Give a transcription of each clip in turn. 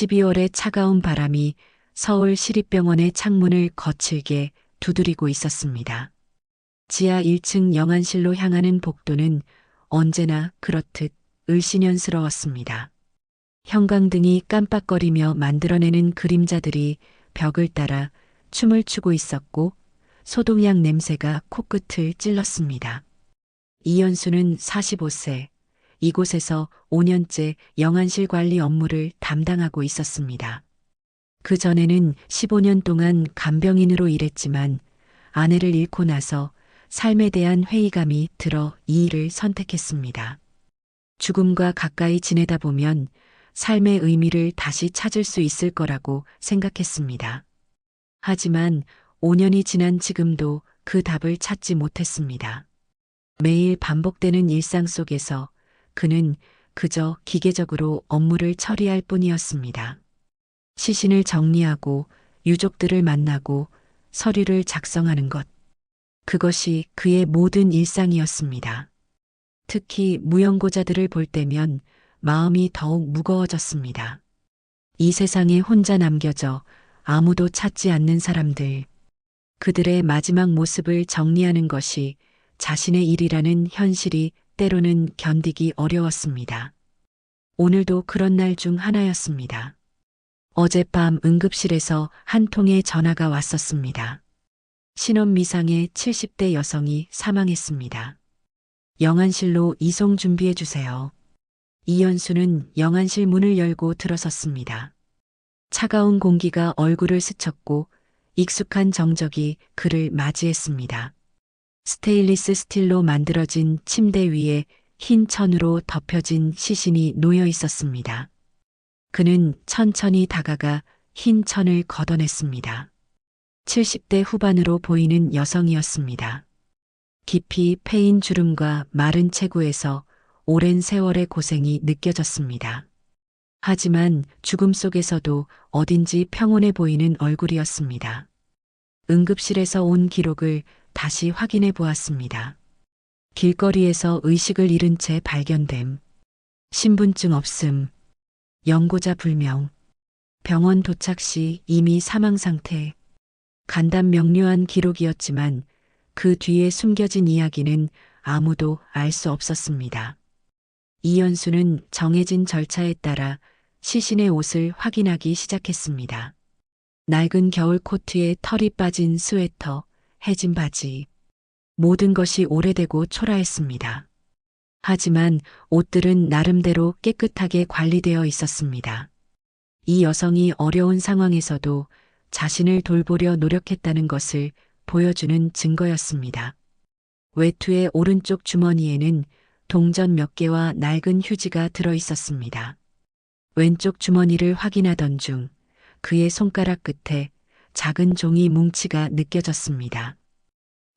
12월의 차가운 바람이 서울 시립병원의 창문을 거칠게 두드리고 있었습니다. 지하 1층 영안실로 향하는 복도는 언제나 그렇듯 을씨년스러웠습니다. 형광등이 깜빡거리며 만들어내는 그림자들이 벽을 따라 춤을 추고 있었고 소독약 냄새가 코끝을 찔렀습니다. 이연수는 45세, 이곳에서 5년째 영안실 관리 업무를 담당하고 있었습니다. 그 전에는 15년 동안 간병인으로 일했지만 아내를 잃고 나서 삶에 대한 회의감이 들어 이 일을 선택했습니다. 죽음과 가까이 지내다 보면 삶의 의미를 다시 찾을 수 있을 거라고 생각했습니다. 하지만 5년이 지난 지금도 그 답을 찾지 못했습니다. 매일 반복되는 일상 속에서 그는 그저 기계적으로 업무를 처리할 뿐이었습니다. 시신을 정리하고 유족들을 만나고 서류를 작성하는 것. 그것이 그의 모든 일상이었습니다. 특히 무연고자들을 볼 때면 마음이 더욱 무거워졌습니다. 이 세상에 혼자 남겨져 아무도 찾지 않는 사람들. 그들의 마지막 모습을 정리하는 것이 자신의 일이라는 현실이 때로는 견디기 어려웠습니다. 오늘도 그런 날 중 하나였습니다. 어젯밤 응급실에서 한 통의 전화가 왔었습니다. 신원미상의 70대 여성이 사망했습니다. 영안실로 이송 준비해 주세요. 이연수는 영안실 문을 열고 들어섰습니다. 차가운 공기가 얼굴을 스쳤고 익숙한 정적이 그를 맞이했습니다. 스테인리스 스틸로 만들어진 침대 위에 흰 천으로 덮여진 시신이 놓여 있었습니다. 그는 천천히 다가가 흰 천을 걷어냈습니다. 70대 후반으로 보이는 여성이었습니다. 깊이 패인 주름과 마른 체구에서 오랜 세월의 고생이 느껴졌습니다. 하지만 죽음 속에서도 어딘지 평온해 보이는 얼굴이었습니다. 응급실에서 온 기록을 다시 확인해 보았습니다. 길거리에서 의식을 잃은 채 발견됨. 신분증 없음. 연고자 불명. 병원 도착 시 이미 사망 상태. 간단 명료한 기록이었지만 그 뒤에 숨겨진 이야기는 아무도 알 수 없었습니다. 이연수는 정해진 절차에 따라 시신의 옷을 확인하기 시작했습니다. 낡은 겨울 코트에 털이 빠진 스웨터, 해진 바지. 모든 것이 오래되고 초라했습니다. 하지만 옷들은 나름대로 깨끗하게 관리되어 있었습니다. 이 여성이 어려운 상황에서도 자신을 돌보려 노력했다는 것을 보여주는 증거였습니다. 외투의 오른쪽 주머니에는 동전 몇 개와 낡은 휴지가 들어 있었습니다. 왼쪽 주머니를 확인하던 중 그의 손가락 끝에 작은 종이 뭉치가 느껴졌습니다.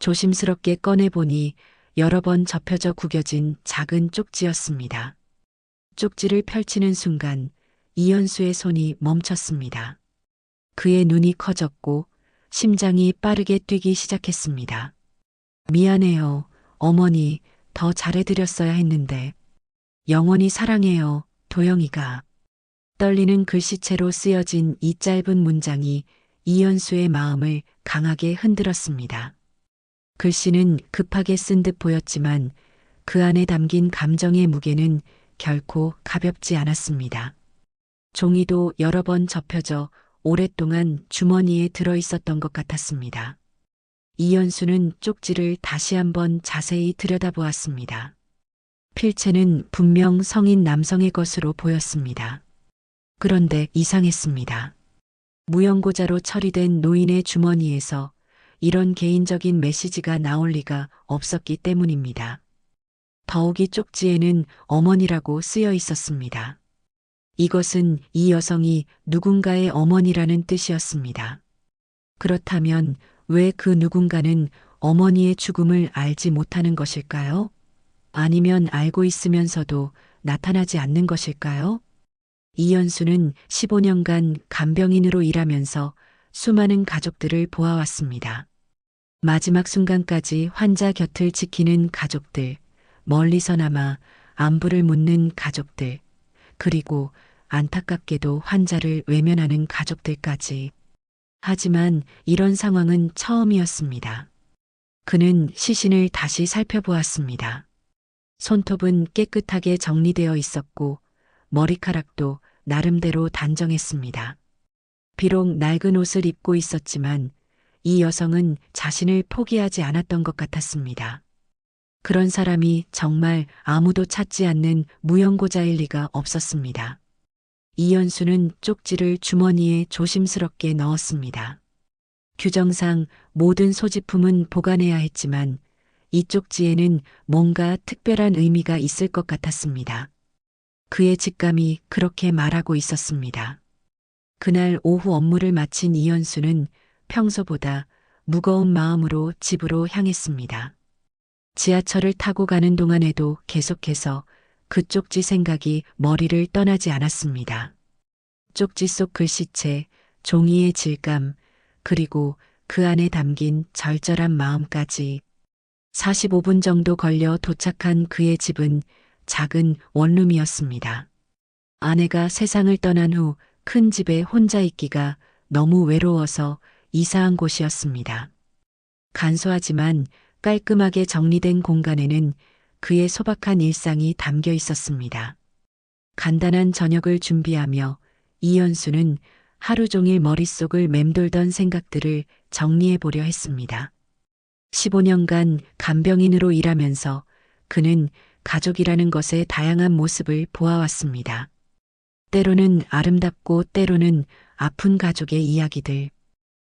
조심스럽게 꺼내보니 여러 번 접혀져 구겨진 작은 쪽지였습니다. 쪽지를 펼치는 순간 이연수의 손이 멈췄습니다. 그의 눈이 커졌고 심장이 빠르게 뛰기 시작했습니다. 미안해요, 어머니. 더 잘해드렸어야 했는데. 영원히 사랑해요, 도영이가. 떨리는 글씨체로 쓰여진 이 짧은 문장이 이연수의 마음을 강하게 흔들었습니다. 글씨는 급하게 쓴 듯 보였지만 그 안에 담긴 감정의 무게는 결코 가볍지 않았습니다. 종이도 여러 번 접혀져 오랫동안 주머니에 들어 있었던 것 같았습니다. 이연수는 쪽지를 다시 한번 자세히 들여다보았습니다. 필체는 분명 성인 남성의 것으로 보였습니다. 그런데 이상했습니다. 무연고자로 처리된 노인의 주머니에서 이런 개인적인 메시지가 나올 리가 없었기 때문입니다. 더욱이 쪽지에는 어머니라고 쓰여 있었습니다. 이것은 이 여성이 누군가의 어머니라는 뜻이었습니다. 그렇다면 왜 그 누군가는 어머니의 죽음을 알지 못하는 것일까요? 아니면 알고 있으면서도 나타나지 않는 것일까요? 이연수는 15년간 간병인으로 일하면서 수많은 가족들을 보아왔습니다. 마지막 순간까지 환자 곁을 지키는 가족들, 멀리서나마 안부를 묻는 가족들, 그리고 안타깝게도 환자를 외면하는 가족들까지. 하지만 이런 상황은 처음이었습니다. 그는 시신을 다시 살펴보았습니다. 손톱은 깨끗하게 정리되어 있었고 머리카락도 나름대로 단정했습니다. 비록 낡은 옷을 입고 있었지만 이 여성은 자신을 포기하지 않았던 것 같았습니다. 그런 사람이 정말 아무도 찾지 않는 무용고자일 리가 없었습니다. 이연수는 쪽지를 주머니에 조심스럽게 넣었습니다. 규정상 모든 소지품은 보관해야 했지만 이 쪽지에는 뭔가 특별한 의미가 있을 것 같았습니다. 그의 직감이 그렇게 말하고 있었습니다. 그날 오후 업무를 마친 이연수는 평소보다 무거운 마음으로 집으로 향했습니다. 지하철을 타고 가는 동안에도 계속해서 그 쪽지 생각이 머리를 떠나지 않았습니다. 쪽지 속 글씨체, 종이의 질감, 그리고 그 안에 담긴 절절한 마음까지. 45분 정도 걸려 도착한 그의 집은 작은 원룸이었습니다. 아내가 세상을 떠난 후 큰 집에 혼자 있기가 너무 외로워서 이사한 곳이었습니다. 간소하지만 깔끔하게 정리된 공간에는 그의 소박한 일상이 담겨 있었습니다. 간단한 저녁을 준비하며 이연수는 하루 종일 머릿속을 맴돌던 생각들을 정리해 보려 했습니다. 15년간 간병인으로 일하면서 그는 가족이라는 것의 다양한 모습을 보아왔습니다. 때로는 아름답고 때로는 아픈 가족의 이야기들.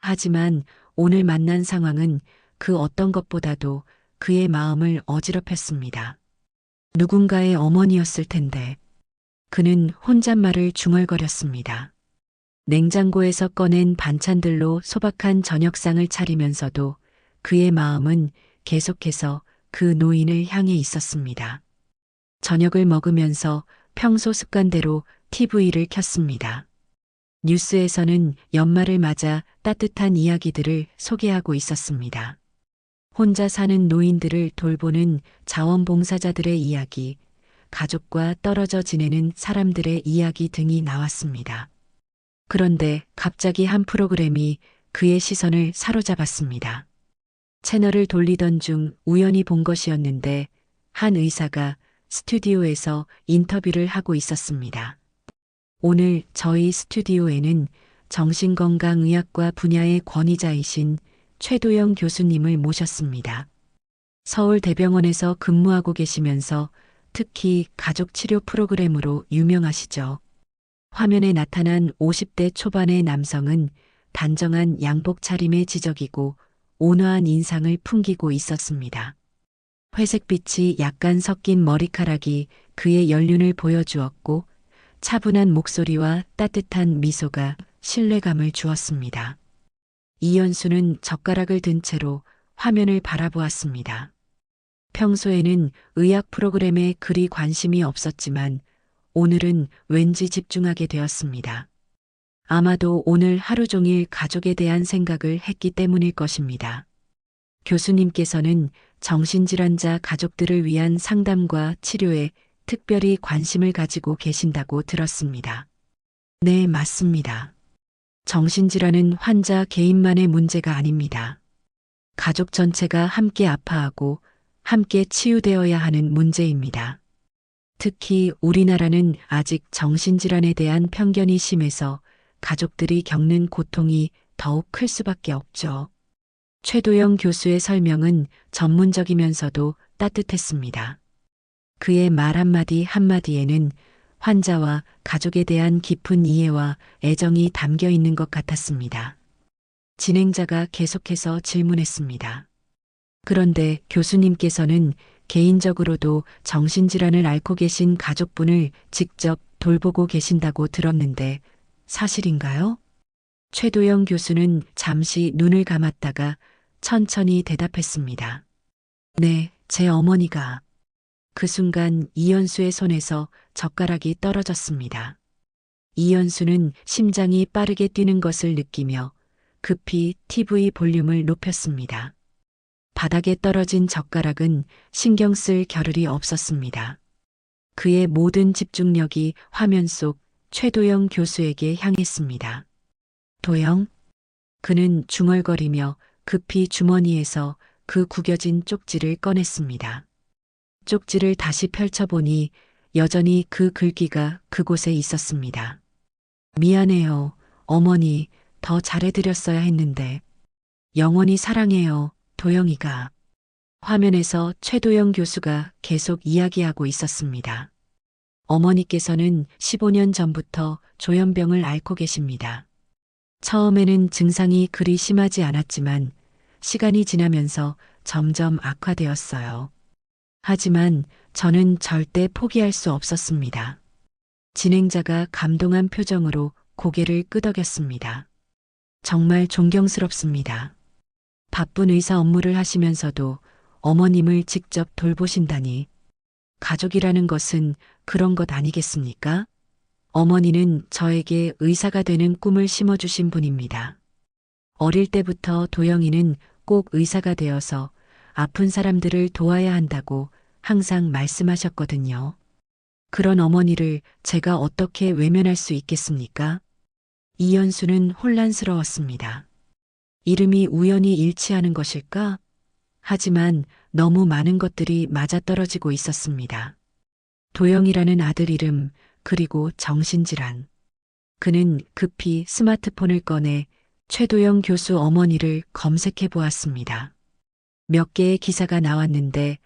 하지만 오늘 만난 상황은 그 어떤 것보다도 그의 마음을 어지럽혔습니다. 누군가의 어머니였을 텐데. 그는 혼잣말을 중얼거렸습니다. 냉장고에서 꺼낸 반찬들로 소박한 저녁상을 차리면서도 그의 마음은 계속해서 그 노인을 향해 있었습니다. 저녁을 먹으면서 평소 습관대로 TV를 켰습니다. 뉴스에서는 연말을 맞아 따뜻한 이야기들을 소개하고 있었습니다. 혼자 사는 노인들을 돌보는 자원봉사자들의 이야기, 가족과 떨어져 지내는 사람들의 이야기 등이 나왔습니다. 그런데 갑자기 한 프로그램이 그의 시선을 사로잡았습니다. 채널을 돌리던 중 우연히 본 것이었는데 한 의사가 스튜디오에서 인터뷰를 하고 있었습니다. 오늘 저희 스튜디오에는 정신건강의학과 분야의 권위자이신 최도영 교수님을 모셨습니다. 서울대병원에서 근무하고 계시면서 특히 가족치료 프로그램으로 유명하시죠. 화면에 나타난 50대 초반의 남성은 단정한 양복 차림의 지적이고 온화한 인상을 풍기고 있었습니다. 회색빛이 약간 섞인 머리카락이 그의 연륜을 보여주었고 차분한 목소리와 따뜻한 미소가 신뢰감을 주었습니다. 이연수는 젓가락을 든 채로 화면을 바라보았습니다. 평소에는 의학 프로그램에 그리 관심이 없었지만 오늘은 왠지 집중하게 되었습니다. 아마도 오늘 하루 종일 가족에 대한 생각을 했기 때문일 것입니다. 교수님께서는 정신질환자 가족들을 위한 상담과 치료에 특별히 관심을 가지고 계신다고 들었습니다. 네, 맞습니다. 정신질환은 환자 개인만의 문제가 아닙니다. 가족 전체가 함께 아파하고 함께 치유되어야 하는 문제입니다. 특히 우리나라는 아직 정신질환에 대한 편견이 심해서 가족들이 겪는 고통이 더욱 클 수밖에 없죠. 최도영 교수의 설명은 전문적이면서도 따뜻했습니다. 그의 말 한마디 한마디에는 환자와 가족에 대한 깊은 이해와 애정이 담겨 있는 것 같았습니다. 진행자가 계속해서 질문했습니다. 그런데 교수님께서는 개인적으로도 정신질환을 앓고 계신 가족분을 직접 돌보고 계신다고 들었는데 사실인가요? 최도영 교수는 잠시 눈을 감았다가 천천히 대답했습니다. 네, 제 어머니가. 그 순간 이연수의 손에서 젓가락이 떨어졌습니다. 이연수는 심장이 빠르게 뛰는 것을 느끼며 급히 TV 볼륨을 높였습니다. 바닥에 떨어진 젓가락은 신경 쓸 겨를이 없었습니다. 그의 모든 집중력이 화면 속 최도영 교수에게 향했습니다. 도영? 그는 중얼거리며 급히 주머니에서 그 구겨진 쪽지를 꺼냈습니다. 쪽지를 다시 펼쳐보니 여전히 그 글귀가 그곳에 있었습니다. 미안해요, 어머니, 더 잘해드렸어야 했는데. 영원히 사랑해요, 도영이가. 화면에서 최도영 교수가 계속 이야기하고 있었습니다. 어머니께서는 15년 전부터 조현병을 앓고 계십니다. 처음에는 증상이 그리 심하지 않았지만 시간이 지나면서 점점 악화되었어요. 하지만 저는 절대 포기할 수 없었습니다. 진행자가 감동한 표정으로 고개를 끄덕였습니다. 정말 존경스럽습니다. 바쁜 의사 업무를 하시면서도 어머님을 직접 돌보신다니. 가족이라는 것은 그런 것 아니겠습니까? 어머니는 저에게 의사가 되는 꿈을 심어주신 분입니다. 어릴 때부터 도영이는 꼭 의사가 되어서 아픈 사람들을 도와야 한다고 항상 말씀하셨거든요. 그런 어머니를 제가 어떻게 외면할 수 있겠습니까? 이연수는 혼란스러웠습니다. 이름이 우연히 일치하는 것일까? 하지만 너무 많은 것들이 맞아떨어지고 있었습니다. 도영이라는 아들 이름, 그리고 정신질환. 그는 급히 스마트폰을 꺼내 최도영 교수 어머니를 검색해 보았습니다. 몇 개의 기사가 나왔는데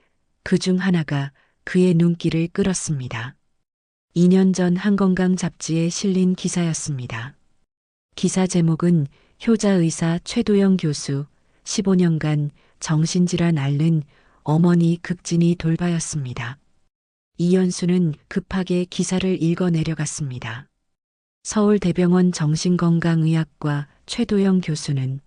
그 중 하나가 그의 눈길을 끌었습니다. 2년 전 한건강 잡지에 실린 기사였습니다. 기사 제목은 효자의사 최도영 교수 15년간 정신질환 앓는 어머니 극진히 돌봐였습니다. 이연수는 급하게 기사를 읽어 내려갔습니다. 서울대병원 정신건강의학과 최도영 교수는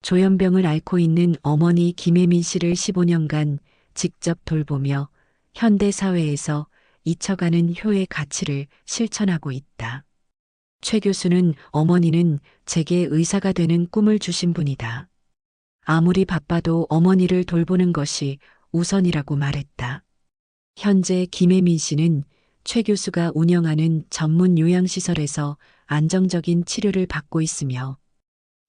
조현병을 앓고 있는 어머니 김혜민 씨를 15년간 직접 돌보며 현대 사회에서 잊혀가는 효의 가치를 실천하고 있다. 최 교수는 어머니는 제게 의사가 되는 꿈을 주신 분이다. 아무리 바빠도 어머니를 돌보는 것이 우선이라고 말했다. 현재 김혜민 씨는 최 교수가 운영하는 전문 요양시설에서 안정적인 치료를 받고 있으며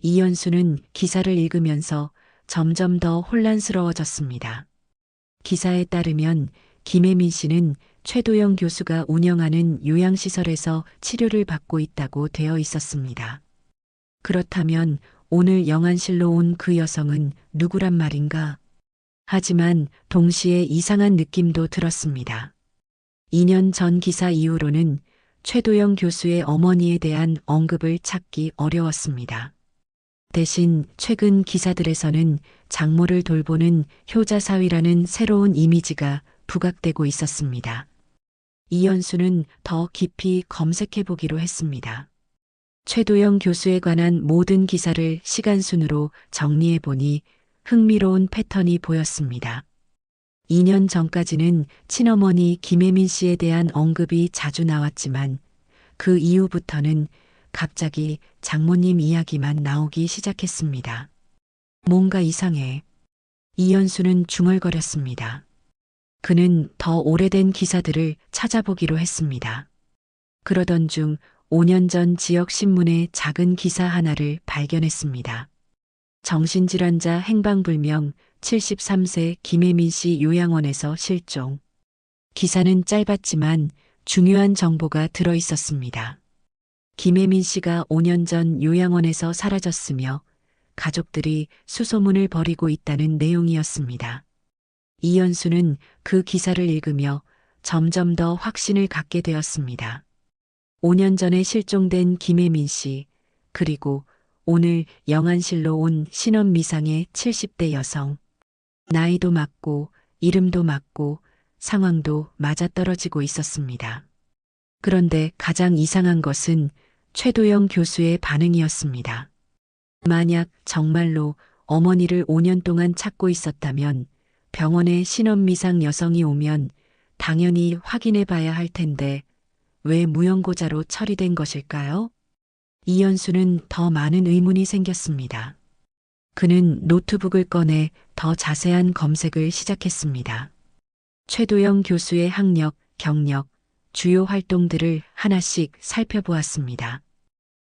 이연수는 기사를 읽으면서 점점 더 혼란스러워졌습니다. 기사에 따르면 김혜민 씨는 최도영 교수가 운영하는 요양시설에서 치료를 받고 있다고 되어 있었습니다. 그렇다면 오늘 영안실로 온 그 여성은 누구란 말인가? 하지만 동시에 이상한 느낌도 들었습니다. 2년 전 기사 이후로는 최도영 교수의 어머니에 대한 언급을 찾기 어려웠습니다. 대신 최근 기사들에서는 장모를 돌보는 효자사위라는 새로운 이미지가 부각되고 있었습니다. 이연수는 더 깊이 검색해 보기로 했습니다. 최도영 교수에 관한 모든 기사를 시간 순으로 정리해 보니 흥미로운 패턴이 보였습니다. 2년 전까지는 친어머니 김혜민 씨에 대한 언급이 자주 나왔지만 그 이후부터는 갑자기 장모님 이야기만 나오기 시작했습니다. 뭔가 이상해. 이연수는 중얼거렸습니다. 그는 더 오래된 기사들을 찾아보기로 했습니다. 그러던 중 5년 전 지역신문의 작은 기사 하나를 발견했습니다. 정신질환자 행방불명 73세 김혜민 씨 요양원에서 실종. 기사는 짧았지만 중요한 정보가 들어 있었습니다. 김혜민 씨가 5년 전 요양원에서 사라졌으며 가족들이 수소문을 벌이고 있다는 내용이었습니다. 이연수는 그 기사를 읽으며 점점 더 확신을 갖게 되었습니다. 5년 전에 실종된 김혜민 씨, 그리고 오늘 영안실로 온 신원미상의 70대 여성. 나이도 맞고 이름도 맞고 상황도 맞아떨어지고 있었습니다. 그런데 가장 이상한 것은 최도영 교수의 반응이었습니다. 만약 정말로 어머니를 5년 동안 찾고 있었다면 병원에 신원미상 여성이 오면 당연히 확인해 봐야 할 텐데 왜 무연고자로 처리된 것일까요? 이연수는 더 많은 의문이 생겼습니다. 그는 노트북을 꺼내 더 자세한 검색을 시작했습니다. 최도영 교수의 학력, 경력, 주요 활동들을 하나씩 살펴보았습니다.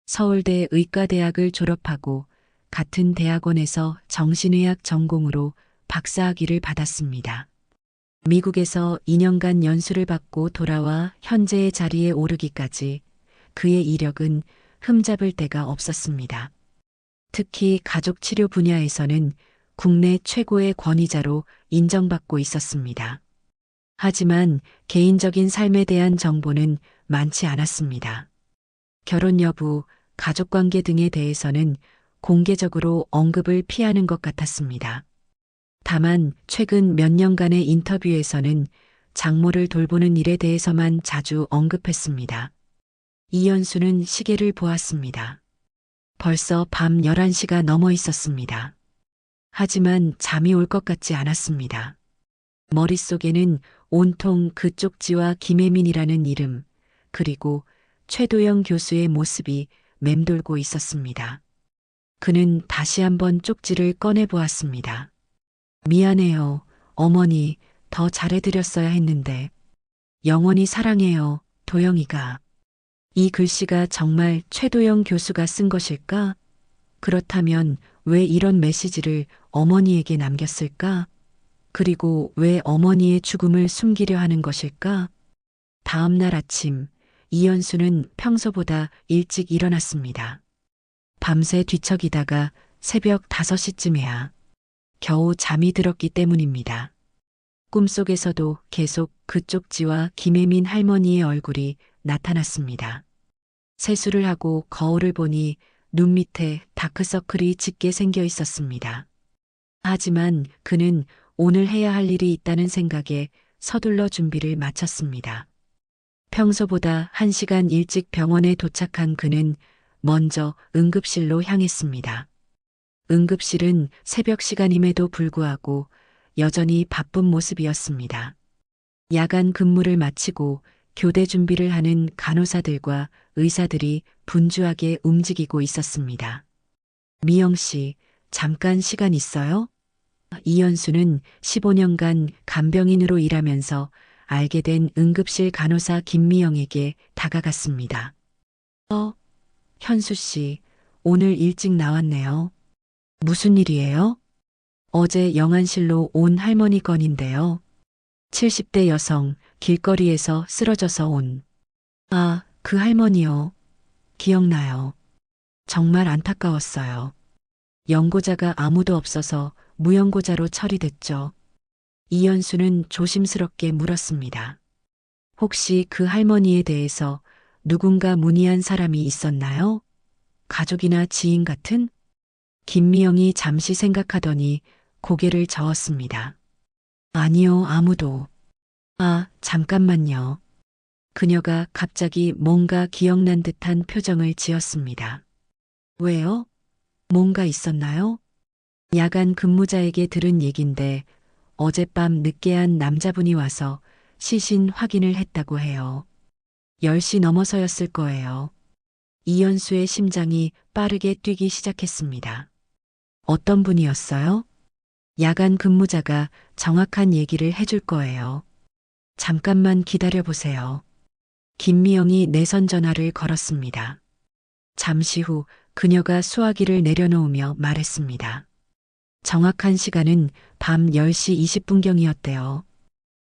서울대 의과대학을 졸업하고 같은 대학원에서 정신의학 전공으로 박사학위를 받았습니다. 미국에서 2년간 연수를 받고 돌아와 현재의 자리에 오르기까지 그의 이력은 흠잡을 데가 없었습니다. 특히 가족 치료 분야에서는 국내 최고의 권위자로 인정받고 있었습니다. 하지만 개인적인 삶에 대한 정보는 많지 않았습니다. 결혼 여부, 가족관계 등에 대해서는 공개적으로 언급을 피하는 것 같았습니다. 다만 최근 몇 년간의 인터뷰에서는 장모를 돌보는 일에 대해서만 자주 언급했습니다. 이현수는 시계를 보았습니다. 벌써 밤 11시가 넘어 있었습니다. 하지만 잠이 올 것 같지 않았습니다. 머릿속에는 온통 그 쪽지와 김혜민이라는 이름, 그리고 최도영 교수의 모습이 맴돌고 있었습니다. 그는 다시 한번 쪽지를 꺼내 보았습니다. 미안해요, 어머니, 더 잘해드렸어야 했는데. 영원히 사랑해요, 도영이가. 이 글씨가 정말 최도영 교수가 쓴 것일까? 그렇다면 왜 이런 메시지를 어머니에게 남겼을까? 그리고 왜 어머니의 죽음을 숨기려 하는 것일까? 다음 날 아침, 이현수는 평소보다 일찍 일어났습니다. 밤새 뒤척이다가 새벽 5시쯤에야 겨우 잠이 들었기 때문입니다. 꿈속에서도 계속 그 쪽지와 김혜민 할머니의 얼굴이 나타났습니다. 세수를 하고 거울을 보니 눈 밑에 다크서클이 짙게 생겨 있었습니다. 하지만 그는 오늘 해야 할 일이 있다는 생각에 서둘러 준비를 마쳤습니다. 평소보다 1시간 일찍 병원에 도착한 그는 먼저 응급실로 향했습니다. 응급실은 새벽 시간임에도 불구하고 여전히 바쁜 모습이었습니다. 야간 근무를 마치고 교대 준비를 하는 간호사들과 의사들이 분주하게 움직이고 있었습니다. 미영 씨, 잠깐 시간 있어요? 이현수는 15년간 간병인으로 일하면서 알게 된 응급실 간호사 김미영에게 다가갔습니다. 현수 씨, 오늘 일찍 나왔네요. 무슨 일이에요? 어제 영안실로 온 할머니 건인데요. 70대 여성, 길거리에서 쓰러져서 온. 아, 그 할머니요. 기억나요. 정말 안타까웠어요. 연고자가 아무도 없어서 무연고자로 처리됐죠. 이현수는 조심스럽게 물었습니다. 혹시 그 할머니에 대해서 누군가 문의한 사람이 있었나요? 가족이나 지인 같은? 김미영이 잠시 생각하더니 고개를 저었습니다. 아니요, 아무도. 아, 잠깐만요. 그녀가 갑자기 뭔가 기억난 듯한 표정을 지었습니다. 왜요? 뭔가 있었나요? 야간 근무자에게 들은 얘긴데 어젯밤 늦게 한 남자분이 와서 시신 확인을 했다고 해요. 10시 넘어서였을 거예요. 이현수의 심장이 빠르게 뛰기 시작했습니다. 어떤 분이었어요? 야간 근무자가 정확한 얘기를 해줄 거예요. 잠깐만 기다려 보세요. 김미영이 내선 전화를 걸었습니다. 잠시 후 그녀가 수화기를 내려놓으며 말했습니다. 정확한 시간은 밤 10시 20분경이었대요.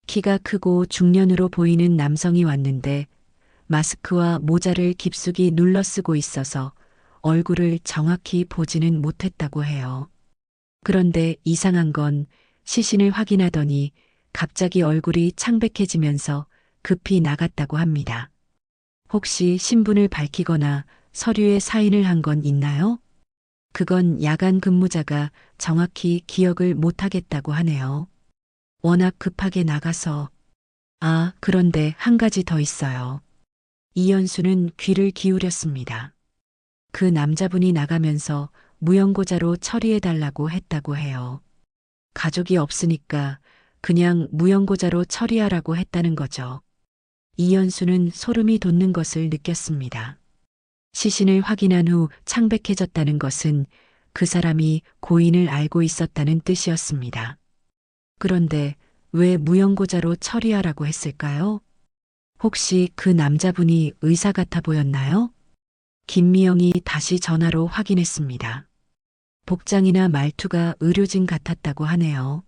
키가 크고 중년으로 보이는 남성이 왔는데 마스크와 모자를 깊숙이 눌러 쓰고 있어서 얼굴을 정확히 보지는 못했다고 해요. 그런데 이상한 건 시신을 확인하더니 갑자기 얼굴이 창백해지면서 급히 나갔다고 합니다. 혹시 신분을 밝히거나 서류에 사인을 한 건 있나요? 그건 야간 근무자가 정확히 기억을 못하겠다고 하네요. 워낙 급하게 나가서. 아, 그런데 한 가지 더 있어요. 이현수는 귀를 기울였습니다. 그 남자분이 나가면서 무연고자로 처리해달라고 했다고 해요. 가족이 없으니까 그냥 무연고자로 처리하라고 했다는 거죠. 이현수는 소름이 돋는 것을 느꼈습니다. 시신을 확인한 후 창백해졌다는 것은 그 사람이 고인을 알고 있었다는 뜻이었습니다. 그런데 왜 무연고자로 처리하라고 했을까요? 혹시 그 남자분이 의사 같아 보였나요? 김미영이 다시 전화로 확인했습니다. 복장이나 말투가 의료진 같았다고 하네요.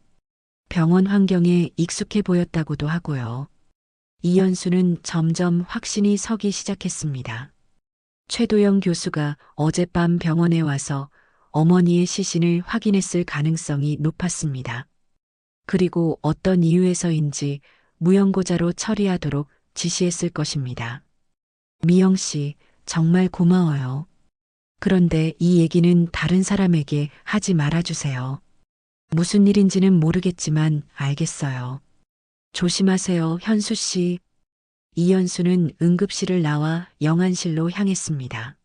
병원 환경에 익숙해 보였다고도 하고요. 이연수는 점점 확신이 서기 시작했습니다. 최도영 교수가 어젯밤 병원에 와서 어머니의 시신을 확인했을 가능성이 높았습니다. 그리고 어떤 이유에서인지 무연고자로 처리하도록 지시했을 것입니다. 미영 씨, 정말 고마워요. 그런데 이 얘기는 다른 사람에게 하지 말아주세요. 무슨 일인지는 모르겠지만 알겠어요. 조심하세요, 현수 씨. 이현수는 응급실을 나와 영안실로 향했습니다.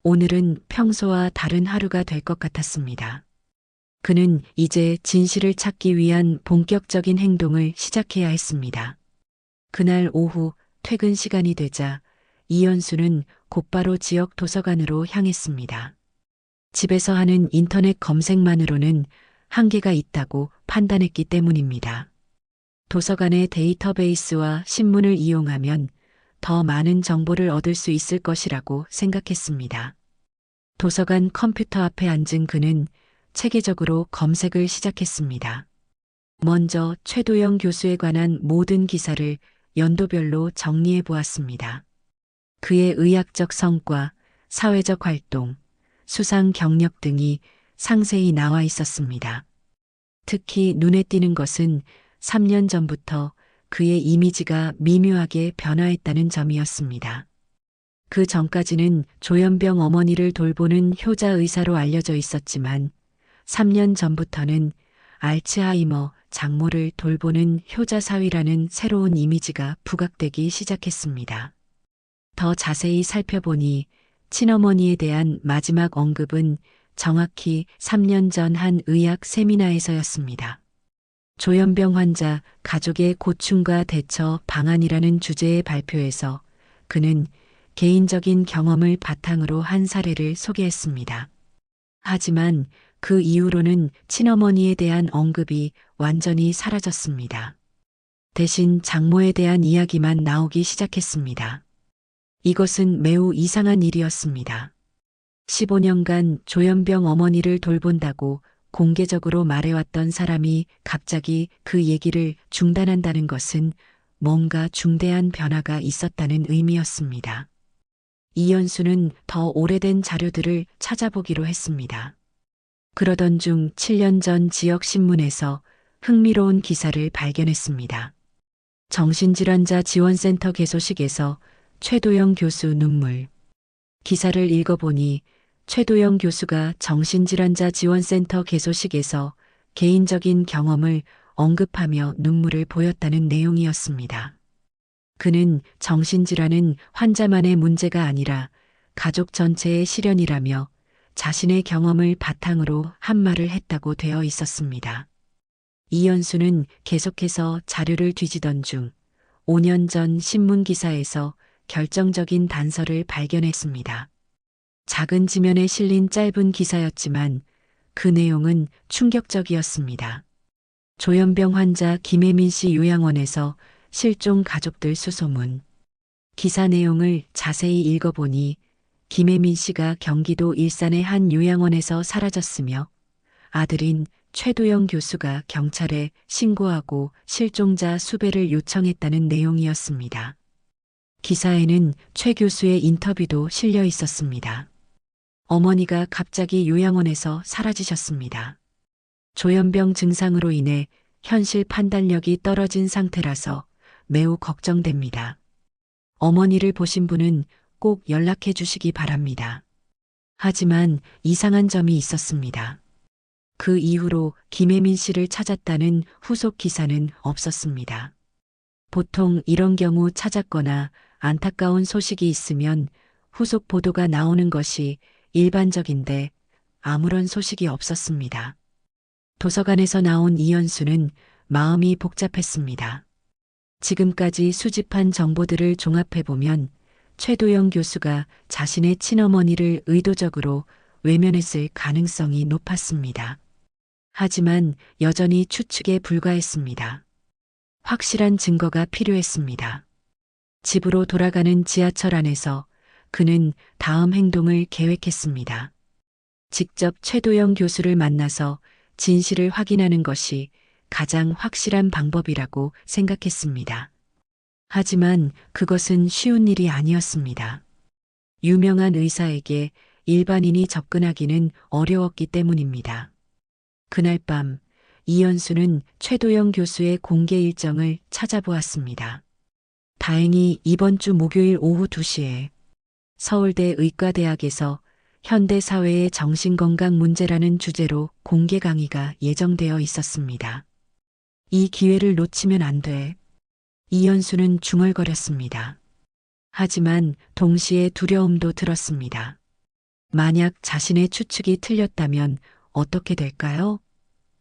오늘은 평소와 다른 하루가 될 것 같았습니다. 그는 이제 진실을 찾기 위한 본격적인 행동을 시작해야 했습니다. 그날 오후 퇴근 시간이 되자 이현수는 곧바로 지역 도서관으로 향했습니다. 집에서 하는 인터넷 검색만으로는 한계가 있다고 판단했기 때문입니다. 도서관의 데이터베이스와 신문을 이용하면 더 많은 정보를 얻을 수 있을 것이라고 생각했습니다. 도서관 컴퓨터 앞에 앉은 그는 체계적으로 검색을 시작했습니다. 먼저 최도영 교수에 관한 모든 기사를 연도별로 정리해 보았습니다. 그의 의학적 성과, 사회적 활동, 수상 경력 등이 상세히 나와 있었습니다. 특히 눈에 띄는 것은 3년 전부터 그의 이미지가 미묘하게 변화했다는 점이었습니다. 그 전까지는 조현병 어머니를 돌보는 효자 의사로 알려져 있었지만 3년 전부터는 알츠하이머 장모를 돌보는 효자사위라는 새로운 이미지가 부각되기 시작했습니다. 더 자세히 살펴보니 친어머니에 대한 마지막 언급은 정확히 3년 전 한 의학 세미나에서였습니다. 조현병 환자 가족의 고충과 대처 방안이라는 주제의 발표에서 그는 개인적인 경험을 바탕으로 한 사례를 소개했습니다. 하지만 그 이후로는 친어머니에 대한 언급이 완전히 사라졌습니다. 대신 장모에 대한 이야기만 나오기 시작했습니다. 이것은 매우 이상한 일이었습니다. 15년간 조현병 어머니를 돌본다고 공개적으로 말해왔던 사람이 갑자기 그 얘기를 중단한다는 것은 뭔가 중대한 변화가 있었다는 의미였습니다. 이연수는 더 오래된 자료들을 찾아보기로 했습니다. 그러던 중 7년 전 지역 신문에서 흥미로운 기사를 발견했습니다. 정신질환자 지원센터 개소식에서 최도영 교수 눈물. 기사를 읽어보니 최도영 교수가 정신질환자 지원센터 개소식에서 개인적인 경험을 언급하며 눈물을 보였다는 내용이었습니다. 그는 정신질환은 환자만의 문제가 아니라 가족 전체의 시련이라며 자신의 경험을 바탕으로 한 말을 했다고 되어 있었습니다. 이연수는 계속해서 자료를 뒤지던 중 5년 전 신문 기사에서 결정적인 단서를 발견했습니다. 작은 지면에 실린 짧은 기사였지만 그 내용은 충격적이었습니다. 조현병 환자 김혜민 씨 요양원에서 실종 가족들 수소문. 기사 내용을 자세히 읽어보니 김혜민 씨가 경기도 일산의 한 요양원에서 사라졌으며 아들인 최도영 교수가 경찰에 신고하고 실종자 수배를 요청했다는 내용이었습니다. 기사에는 최 교수의 인터뷰도 실려 있었습니다. 어머니가 갑자기 요양원에서 사라지셨습니다. 조현병 증상으로 인해 현실 판단력이 떨어진 상태라서 매우 걱정됩니다. 어머니를 보신 분은 꼭 연락해 주시기 바랍니다. 하지만 이상한 점이 있었습니다. 그 이후로 김혜민 씨를 찾았다는 후속 기사는 없었습니다. 보통 이런 경우 찾았거나 안타까운 소식이 있으면 후속 보도가 나오는 것이 일반적인데 아무런 소식이 없었습니다. 도서관에서 나온 이연수는 마음이 복잡했습니다. 지금까지 수집한 정보들을 종합해보면 최도영 교수가 자신의 친어머니를 의도적으로 외면했을 가능성이 높았습니다. 하지만 여전히 추측에 불과했습니다. 확실한 증거가 필요했습니다. 집으로 돌아가는 지하철 안에서 그는 다음 행동을 계획했습니다. 직접 최도영 교수를 만나서 진실을 확인하는 것이 가장 확실한 방법이라고 생각했습니다. 하지만 그것은 쉬운 일이 아니었습니다. 유명한 의사에게 일반인이 접근하기는 어려웠기 때문입니다. 그날 밤 이현수는 최도영 교수의 공개 일정을 찾아보았습니다. 다행히 이번 주 목요일 오후 2시에 서울대 의과대학에서 현대사회의 정신건강 문제라는 주제로 공개 강의가 예정되어 있었습니다. 이 기회를 놓치면 안 돼. 이현수는 중얼거렸습니다. 하지만 동시에 두려움도 들었습니다. 만약 자신의 추측이 틀렸다면 어떻게 될까요?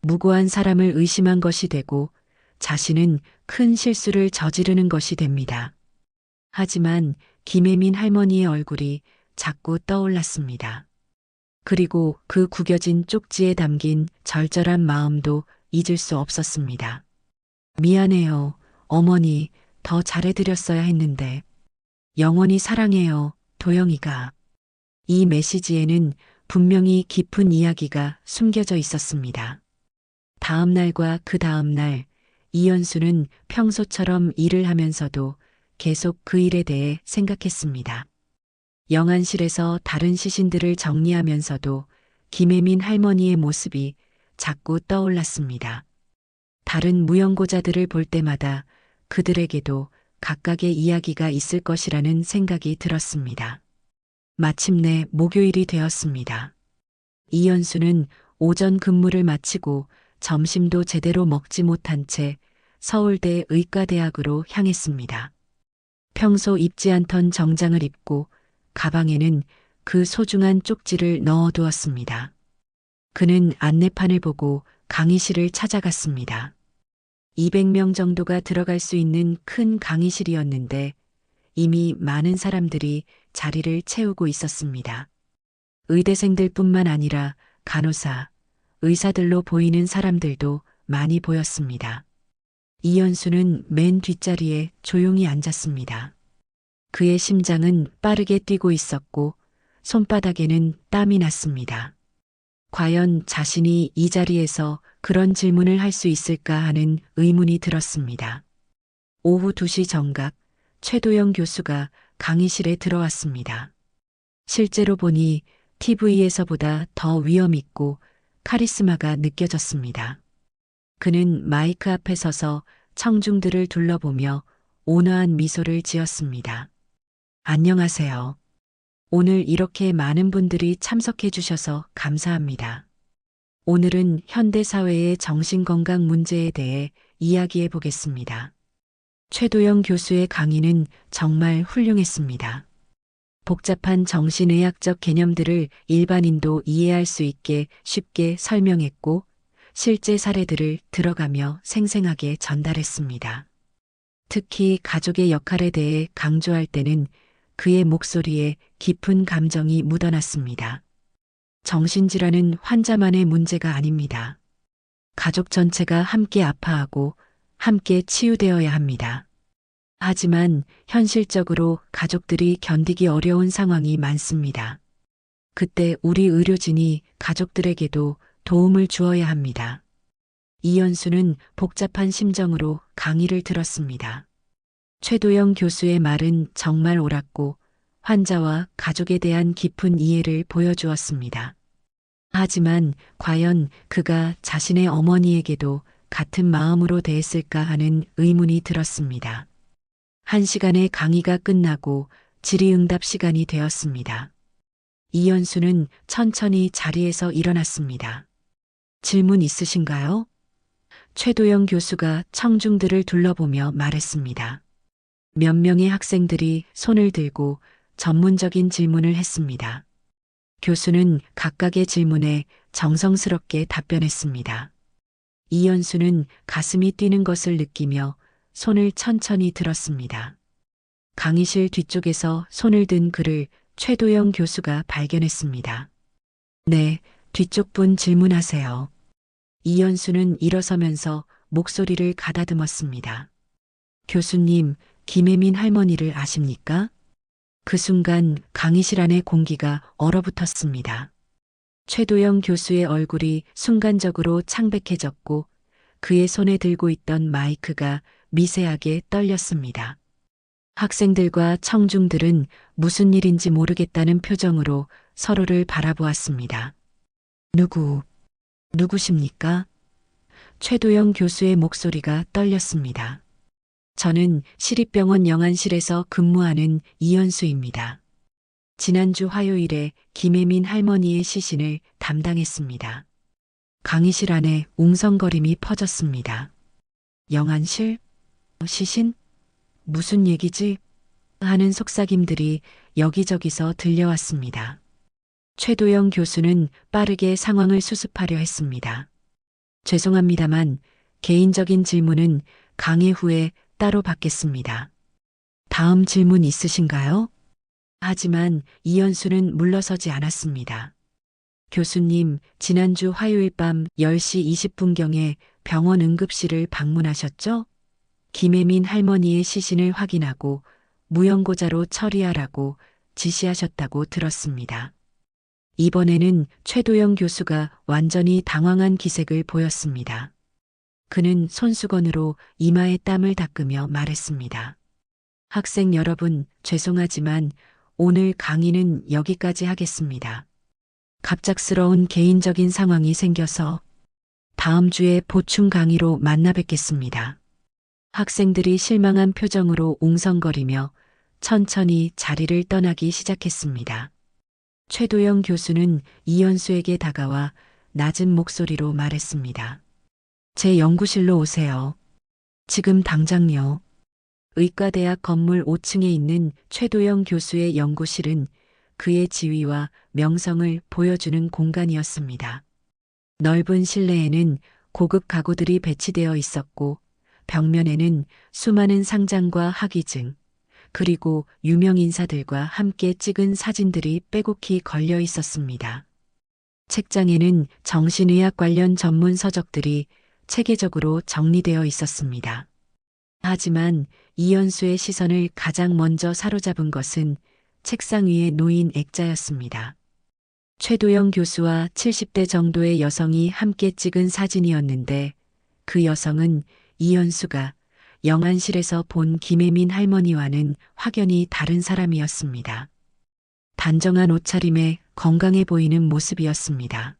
무고한 사람을 의심한 것이 되고 자신은 큰 실수를 저지르는 것이 됩니다. 하지만 김혜민 할머니의 얼굴이 자꾸 떠올랐습니다. 그리고 그 구겨진 쪽지에 담긴 절절한 마음도 잊을 수 없었습니다. 미안해요, 어머니, 더 잘해드렸어야 했는데. 영원히 사랑해요, 도영이가. 이 메시지에는 분명히 깊은 이야기가 숨겨져 있었습니다. 다음 날과 그 다음 날, 이현수는 평소처럼 일을 하면서도 계속 그 일에 대해 생각했습니다. 영안실에서 다른 시신들을 정리하면서도 김혜민 할머니의 모습이 자꾸 떠올랐습니다. 다른 무연고자들을 볼 때마다 그들에게도 각각의 이야기가 있을 것이라는 생각이 들었습니다. 마침내 목요일이 되었습니다. 이현수는 오전 근무를 마치고 점심도 제대로 먹지 못한 채 서울대 의과대학으로 향했습니다. 평소 입지 않던 정장을 입고 가방에는 그 소중한 쪽지를 넣어두었습니다. 그는 안내판을 보고 강의실을 찾아갔습니다. 200명 정도가 들어갈 수 있는 큰 강의실이었는데 이미 많은 사람들이 자리를 채우고 있었습니다. 의대생들뿐만 아니라 간호사, 의사들로 보이는 사람들도 많이 보였습니다. 이현수는 맨 뒷자리에 조용히 앉았습니다. 그의 심장은 빠르게 뛰고 있었고 손바닥에는 땀이 났습니다. 과연 자신이 이 자리에서 그런 질문을 할 수 있을까 하는 의문이 들었습니다. 오후 2시 정각 최도영 교수가 강의실에 들어왔습니다. 실제로 보니 TV에서보다 더 위험 있고 카리스마가 느껴졌습니다. 그는 마이크 앞에 서서 청중들을 둘러보며 온화한 미소를 지었습니다. 안녕하세요. 오늘 이렇게 많은 분들이 참석해 주셔서 감사합니다. 오늘은 현대사회의 정신건강 문제에 대해 이야기해 보겠습니다. 최도영 교수의 강의는 정말 훌륭했습니다. 복잡한 정신의학적 개념들을 일반인도 이해할 수 있게 쉽게 설명했고 실제 사례들을 들어가며 생생하게 전달했습니다. 특히 가족의 역할에 대해 강조할 때는 그의 목소리에 깊은 감정이 묻어났습니다. 정신질환은 환자만의 문제가 아닙니다. 가족 전체가 함께 아파하고 함께 치유되어야 합니다. 하지만 현실적으로 가족들이 견디기 어려운 상황이 많습니다. 그때 우리 의료진이 가족들에게도 도움을 주어야 합니다. 이현수는 복잡한 심정으로 강의를 들었습니다. 최도영 교수의 말은 정말 옳았고 환자와 가족에 대한 깊은 이해를 보여주었습니다. 하지만 과연 그가 자신의 어머니에게도 같은 마음으로 대했을까 하는 의문이 들었습니다. 1시간의 강의가 끝나고 질의응답 시간이 되었습니다. 이현수는 천천히 자리에서 일어났습니다. 질문 있으신가요? 최도영 교수가 청중들을 둘러보며 말했습니다. 몇 명의 학생들이 손을 들고 전문적인 질문을 했습니다. 교수는 각각의 질문에 정성스럽게 답변했습니다. 이현수는 가슴이 뛰는 것을 느끼며 손을 천천히 들었습니다. 강의실 뒤쪽에서 손을 든 그를 최도영 교수가 발견했습니다. 네, 뒤쪽 분 질문하세요. 이현수는 일어서면서 목소리를 가다듬었습니다. 교수님, 김혜민 할머니를 아십니까? 그 순간 강의실 안의 공기가 얼어붙었습니다. 최도영 교수의 얼굴이 순간적으로 창백해졌고 그의 손에 들고 있던 마이크가 미세하게 떨렸습니다. 학생들과 청중들은 무슨 일인지 모르겠다는 표정으로 서로를 바라보았습니다. 누구십니까? 최도영 교수의 목소리가 떨렸습니다. 저는 시립병원 영안실에서 근무하는 이현수입니다. 지난주 화요일에 김혜민 할머니의 시신을 담당했습니다. 강의실 안에 웅성거림이 퍼졌습니다. 영안실? 시신? 무슨 얘기지? 하는 속삭임들이 여기저기서 들려왔습니다. 최도영 교수는 빠르게 상황을 수습하려 했습니다. 죄송합니다만 개인적인 질문은 강의 후에 따로 받겠습니다. 다음 질문 있으신가요? 하지만 이현수는 물러서지 않았습니다. 교수님, 지난주 화요일 밤 10시 20분경에 병원 응급실을 방문하셨죠? 김혜민 할머니의 시신을 확인하고 무연고자로 처리하라고 지시하셨다고 들었습니다. 이번에는 최도영 교수가 완전히 당황한 기색을 보였습니다. 그는 손수건으로 이마에 땀을 닦으며 말했습니다. 학생 여러분, 죄송하지만 오늘 강의는 여기까지 하겠습니다. 갑작스러운 개인적인 상황이 생겨서 다음 주에 보충 강의로 만나 뵙겠습니다. 학생들이 실망한 표정으로 웅성거리며 천천히 자리를 떠나기 시작했습니다. 최도영 교수는 이현수에게 다가와 낮은 목소리로 말했습니다. 제 연구실로 오세요. 지금 당장요. 의과대학 건물 5층에 있는 최도영 교수의 연구실은 그의 지위와 명성을 보여주는 공간이었습니다. 넓은 실내에는 고급 가구들이 배치되어 있었고 벽면에는 수많은 상장과 학위증, 그리고 유명 인사들과 함께 찍은 사진들이 빼곡히 걸려 있었습니다. 책장에는 정신의학 관련 전문 서적들이 체계적으로 정리되어 있었습니다. 하지만 이현수의 시선을 가장 먼저 사로잡은 것은 책상 위에 놓인 액자였습니다. 최도영 교수와 70대 정도의 여성이 함께 찍은 사진이었는데 그 여성은 이현수가 영안실에서 본 김혜민 할머니와는 확연히 다른 사람이었습니다. 단정한 옷차림에 건강해 보이는 모습이었습니다.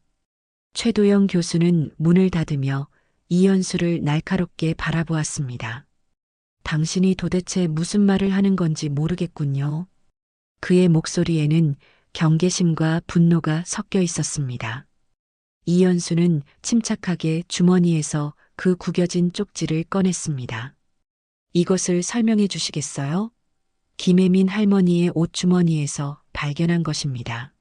최도영 교수는 문을 닫으며 이현수를 날카롭게 바라보았습니다. 당신이 도대체 무슨 말을 하는 건지 모르겠군요. 그의 목소리에는 경계심과 분노가 섞여 있었습니다. 이현수는 침착하게 주머니에서 그 구겨진 쪽지를 꺼냈습니다. 이것을 설명해 주시겠어요? 김혜민 할머니의 옷주머니에서 발견한 것입니다.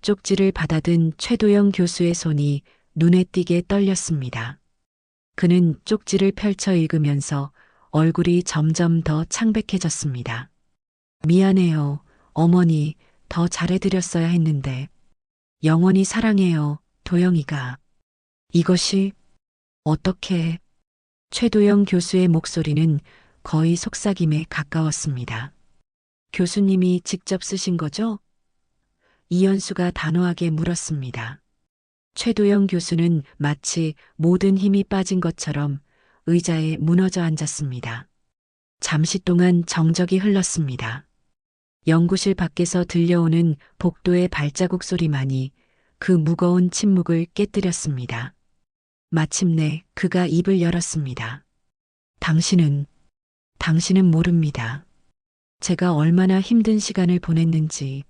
쪽지를 받아든 최도영 교수의 손이 눈에 띄게 떨렸습니다. 그는 쪽지를 펼쳐 읽으면서 얼굴이 점점 더 창백해졌습니다. 미안해요, 어머니. 더 잘해드렸어야 했는데. 영원히 사랑해요, 도영이가. 이것이 어떻게... 최도영 교수의 목소리는 거의 속삭임에 가까웠습니다. 교수님이 직접 쓰신 거죠? 이현수가 단호하게 물었습니다. 최도영 교수는 마치 모든 힘이 빠진 것처럼 의자에 무너져 앉았습니다. 잠시 동안 정적이 흘렀습니다. 연구실 밖에서 들려오는 복도의 발자국 소리만이 그 무거운 침묵을 깨뜨렸습니다. 마침내 그가 입을 열었습니다. 당신은 모릅니다. 제가 얼마나 힘든 시간을 보냈는지.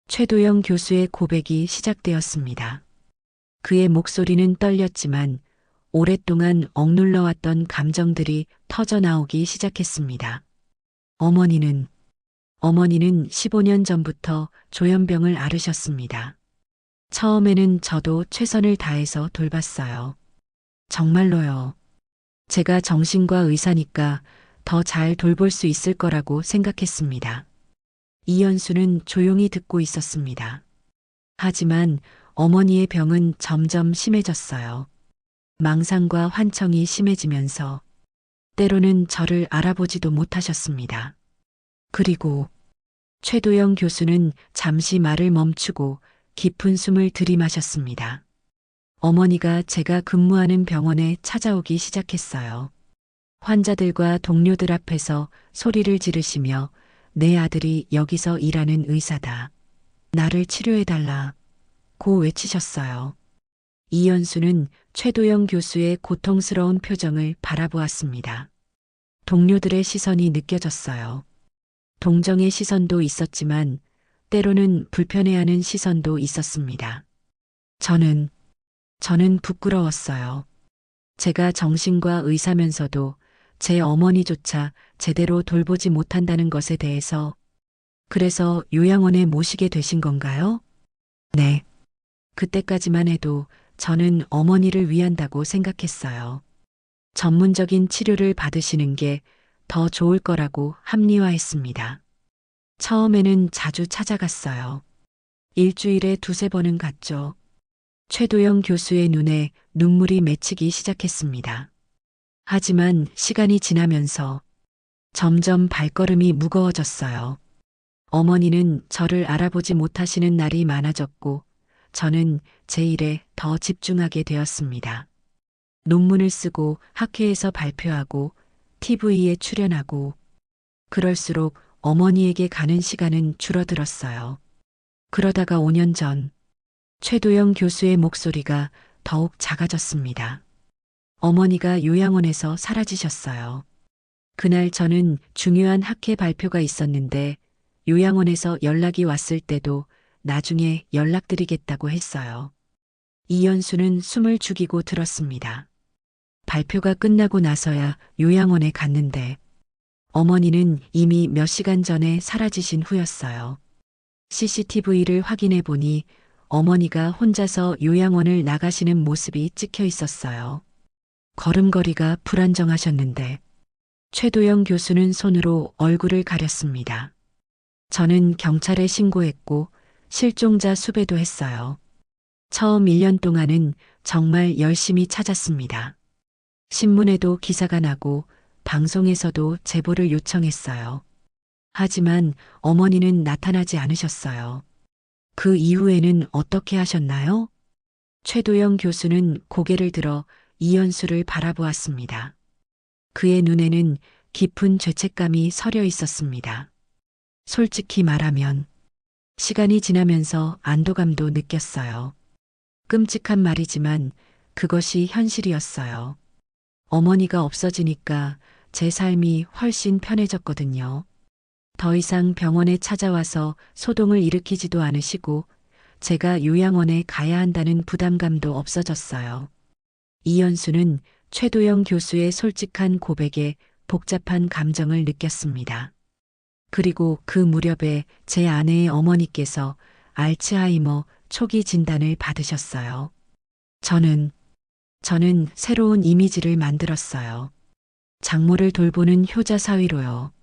최도영 교수의 고백이 시작되었습니다. 그의 목소리는 떨렸지만 오랫동안 억눌러왔던 감정들이 터져나오기 시작했습니다. 어머니는 15년 전부터 조현병을 앓으셨습니다. 처음에는 저도 최선을 다해서 돌봤어요. 정말로요. 제가 정신과 의사니까 더 잘 돌볼 수 있을 거라고 생각했습니다. 이현수는 조용히 듣고 있었습니다. 하지만 어머니의 병은 점점 심해졌어요. 망상과 환청이 심해지면서 때로는 저를 알아보지도 못하셨습니다. 그리고 최도영 교수는 잠시 말을 멈추고 깊은 숨을 들이마셨습니다. 어머니가 제가 근무하는 병원에 찾아오기 시작했어요. 환자들과 동료들 앞에서 소리를 지르시며 내 아들이 여기서 일하는 의사다. 나를 치료해달라. 고 외치셨어요. 이연수는 최도영 교수의 고통스러운 표정을 바라보았습니다. 동료들의 시선이 느껴졌어요. 동정의 시선도 있었지만 때로는 불편해하는 시선도 있었습니다. 저는 부끄러웠어요. 제가 정신과 의사면서도 제 어머니조차 제대로 돌보지 못한다는 것에 대해서. 그래서 요양원에 모시게 되신 건가요? 네. 그때까지만 해도 저는 어머니를 위한다고 생각했어요. 전문적인 치료를 받으시는 게 더 좋을 거라고 합리화했습니다. 처음에는 자주 찾아갔어요. 일주일에 두세 번은 갔죠. 최도영 교수의 눈에 눈물이 맺히기 시작했습니다. 하지만 시간이 지나면서 점점 발걸음이 무거워졌어요. 어머니는 저를 알아보지 못하시는 날이 많아졌고 저는 제 일에 더 집중하게 되었습니다. 논문을 쓰고 학회에서 발표하고 TV에 출연하고 그럴수록 어머니에게 가는 시간은 줄어들었어요. 그러다가 5년 전 최도영 교수의 목소리가 더욱 작아졌습니다. 어머니가 요양원에서 사라지셨어요. 그날 저는 중요한 학회 발표가 있었는데 요양원에서 연락이 왔을 때도 나중에 연락드리겠다고 했어요. 이연수는 숨을 죽이고 들었습니다. 발표가 끝나고 나서야 요양원에 갔는데 어머니는 이미 몇 시간 전에 사라지신 후였어요. CCTV를 확인해 보니 어머니가 혼자서 요양원을 나가시는 모습이 찍혀 있었어요. 걸음걸이가 불안정하셨는데 최도영 교수는 손으로 얼굴을 가렸습니다. 저는 경찰에 신고했고 실종자 수배도 했어요. 처음 1년 동안은 정말 열심히 찾았습니다. 신문에도 기사가 나고 방송에서도 제보를 요청했어요. 하지만 어머니는 나타나지 않으셨어요. 그 이후에는 어떻게 하셨나요? 최도영 교수는 고개를 들어 이연수를 바라보았습니다. 그의 눈에는 깊은 죄책감이 서려 있었습니다. 솔직히 말하면 시간이 지나면서 안도감도 느꼈어요. 끔찍한 말이지만 그것이 현실이었어요. 어머니가 없어지니까 제 삶이 훨씬 편해졌거든요. 더 이상 병원에 찾아와서 소동을 일으키지도 않으시고 제가 요양원에 가야 한다는 부담감도 없어졌어요. 이연수는 최도영 교수의 솔직한 고백에 복잡한 감정을 느꼈습니다. 그리고 그 무렵에 제 아내의 어머니께서 알츠하이머 초기 진단을 받으셨어요. 저는 새로운 이미지를 만들었어요. 장모를 돌보는 효자 사위로요.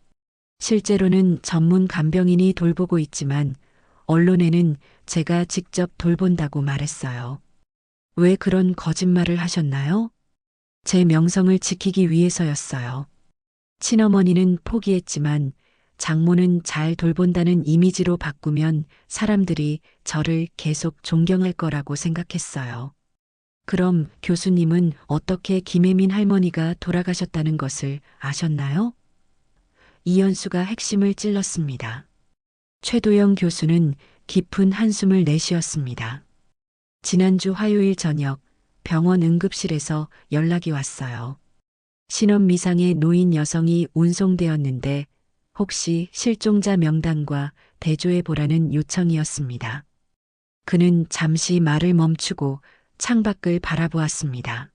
실제로는 전문 간병인이 돌보고 있지만 언론에는 제가 직접 돌본다고 말했어요. 왜 그런 거짓말을 하셨나요? 제 명성을 지키기 위해서였어요. 친어머니는 포기했지만 장모는 잘 돌본다는 이미지로 바꾸면 사람들이 저를 계속 존경할 거라고 생각했어요. 그럼 교수님은 어떻게 김혜민 할머니가 돌아가셨다는 것을 아셨나요? 이연수가 핵심을 찔렀습니다. 최도영 교수는 깊은 한숨을 내쉬었습니다. 지난주 화요일 저녁 병원 응급실에서 연락이 왔어요. 신원미상의 노인 여성이 운송되었는데 혹시 실종자 명단과 대조해 보라는 요청이었습니다. 그는 잠시 말을 멈추고 창밖을 바라보았습니다.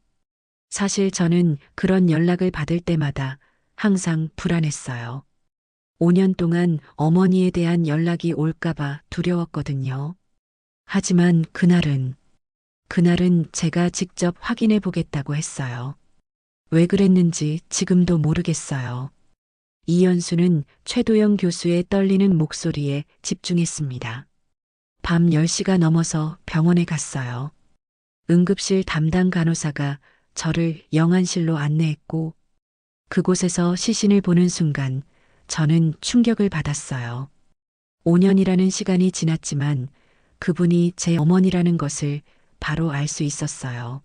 사실 저는 그런 연락을 받을 때마다 항상 불안했어요. 5년 동안 어머니에 대한 연락이 올까봐 두려웠거든요. 하지만 그날은 제가 직접 확인해 보겠다고 했어요. 왜 그랬는지 지금도 모르겠어요. 이연수는 최도영 교수의 떨리는 목소리에 집중했습니다. 밤 10시가 넘어서 병원에 갔어요. 응급실 담당 간호사가 저를 영안실로 안내했고 그곳에서 시신을 보는 순간 저는 충격을 받았어요. 5년이라는 시간이 지났지만 그분이 제 어머니라는 것을 바로 알 수 있었어요.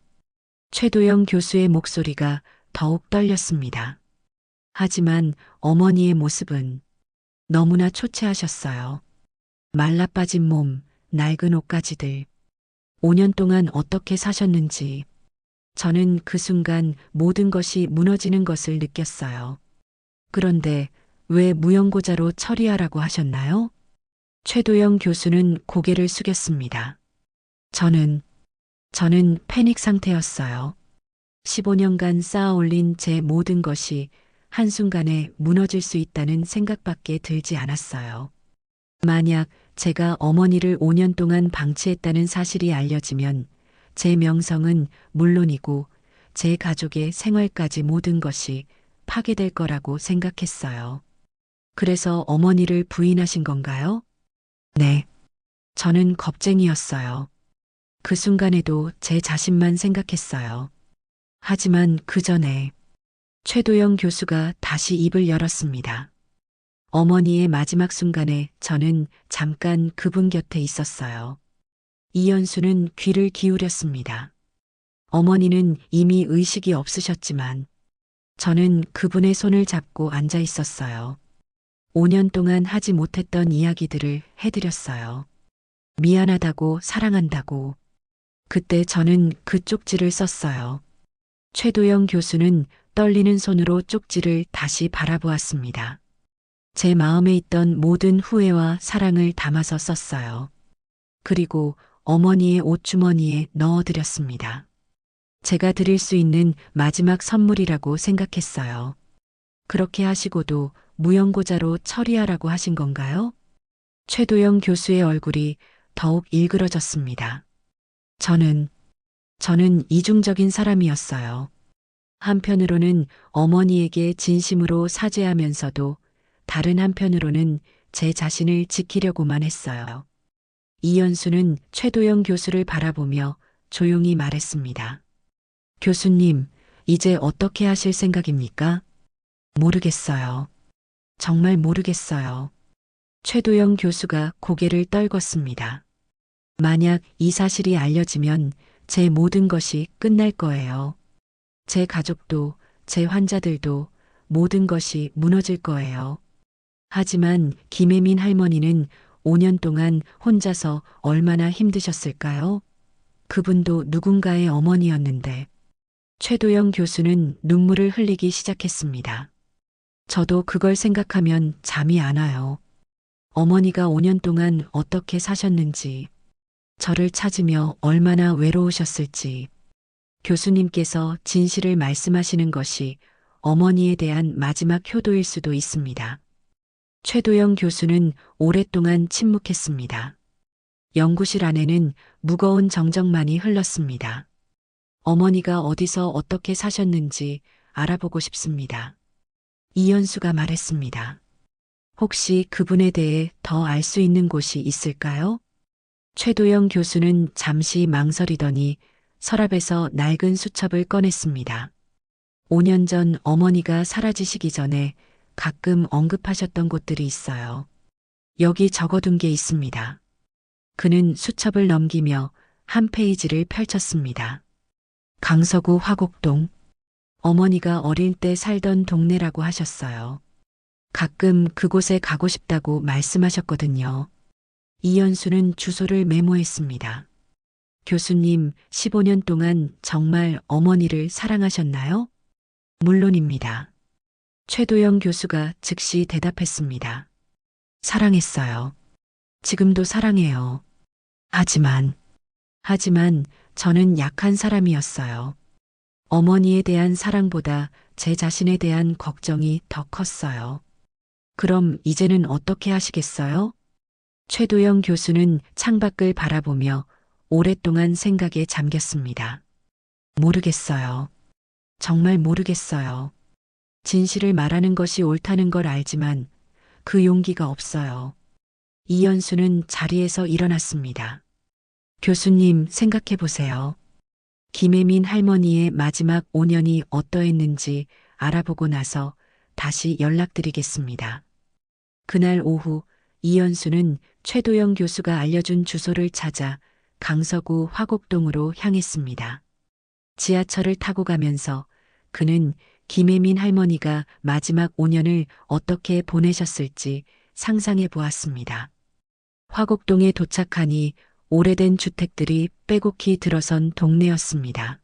최도영 교수의 목소리가 더욱 떨렸습니다. 하지만 어머니의 모습은 너무나 초췌하셨어요. 말라빠진 몸, 낡은 옷가지들. 5년 동안 어떻게 사셨는지 저는 그 순간 모든 것이 무너지는 것을 느꼈어요. 그런데 왜 무용고자로 처리하라고 하셨나요? 최도영 교수는 고개를 숙였습니다. 저는 패닉 상태였어요. 15년간 쌓아 올린 제 모든 것이 한순간에 무너질 수 있다는 생각밖에 들지 않았어요. 만약 제가 어머니를 5년 동안 방치했다는 사실이 알려지면 제 명성은 물론이고 제 가족의 생활까지 모든 것이 파괴될 거라고 생각했어요. 그래서 어머니를 부인하신 건가요? 네. 저는 겁쟁이였어요. 그 순간에도 제 자신만 생각했어요. 하지만 그 전에 최도영 교수가 다시 입을 열었습니다. 어머니의 마지막 순간에 저는 잠깐 그분 곁에 있었어요. 이연수는 귀를 기울였습니다. 어머니는 이미 의식이 없으셨지만 저는 그분의 손을 잡고 앉아 있었어요. 5년 동안 하지 못했던 이야기들을 해드렸어요. 미안하다고, 사랑한다고. 그때 저는 그 쪽지를 썼어요. 최도영 교수는 떨리는 손으로 쪽지를 다시 바라보았습니다. 제 마음에 있던 모든 후회와 사랑을 담아서 썼어요. 그리고 어머니의 옷주머니에 넣어드렸습니다. 제가 드릴 수 있는 마지막 선물이라고 생각했어요. 그렇게 하시고도 무용고자로 처리하라고 하신 건가요? 최도영 교수의 얼굴이 더욱 일그러졌습니다. 저는 이중적인 사람이었어요. 한편으로는 어머니에게 진심으로 사죄하면서도 다른 한편으로는 제 자신을 지키려고만 했어요. 이연수는 최도영 교수를 바라보며 조용히 말했습니다. 교수님, 이제 어떻게 하실 생각입니까? 모르겠어요. 정말 모르겠어요. 최도영 교수가 고개를 떨궜습니다. 만약 이 사실이 알려지면 제 모든 것이 끝날 거예요. 제 가족도, 제 환자들도 모든 것이 무너질 거예요. 하지만 김혜민 할머니는 5년 동안 혼자서 얼마나 힘드셨을까요? 그분도 누군가의 어머니였는데. 최도영 교수는 눈물을 흘리기 시작했습니다. 저도 그걸 생각하면 잠이 안 와요. 어머니가 5년 동안 어떻게 사셨는지, 저를 찾으며 얼마나 외로우셨을지, 교수님께서 진실을 말씀하시는 것이 어머니에 대한 마지막 효도일 수도 있습니다. 최도영 교수는 오랫동안 침묵했습니다. 연구실 안에는 무거운 정적만이 흘렀습니다. 어머니가 어디서 어떻게 사셨는지 알아보고 싶습니다. 이연수가 말했습니다. 혹시 그분에 대해 더 알 수 있는 곳이 있을까요? 최도영 교수는 잠시 망설이더니 서랍에서 낡은 수첩을 꺼냈습니다. 5년 전 어머니가 사라지시기 전에 가끔 언급하셨던 곳들이 있어요. 여기 적어둔 게 있습니다. 그는 수첩을 넘기며 한 페이지를 펼쳤습니다. 강서구 화곡동. 어머니가 어릴 때 살던 동네라고 하셨어요. 가끔 그곳에 가고 싶다고 말씀하셨거든요. 이연수는 주소를 메모했습니다. 교수님, 15년 동안 정말 어머니를 사랑하셨나요? 물론입니다. 최도영 교수가 즉시 대답했습니다. 사랑했어요. 지금도 사랑해요. 하지만 저는 약한 사람이었어요. 어머니에 대한 사랑보다 제 자신에 대한 걱정이 더 컸어요. 그럼 이제는 어떻게 하시겠어요? 최도영 교수는 창밖을 바라보며 오랫동안 생각에 잠겼습니다. 모르겠어요. 정말 모르겠어요. 진실을 말하는 것이 옳다는 걸 알지만 그 용기가 없어요. 이연수는 자리에서 일어났습니다. 교수님, 생각해 보세요. 김혜민 할머니의 마지막 5년이 어떠했는지 알아보고 나서 다시 연락드리겠습니다. 그날 오후 이현수는 최도영 교수가 알려준 주소를 찾아 강서구 화곡동으로 향했습니다. 지하철을 타고 가면서 그는 김혜민 할머니가 마지막 5년을 어떻게 보내셨을지 상상해 보았습니다. 화곡동에 도착하니 오래된 주택들이 빼곡히 들어선 동네였습니다.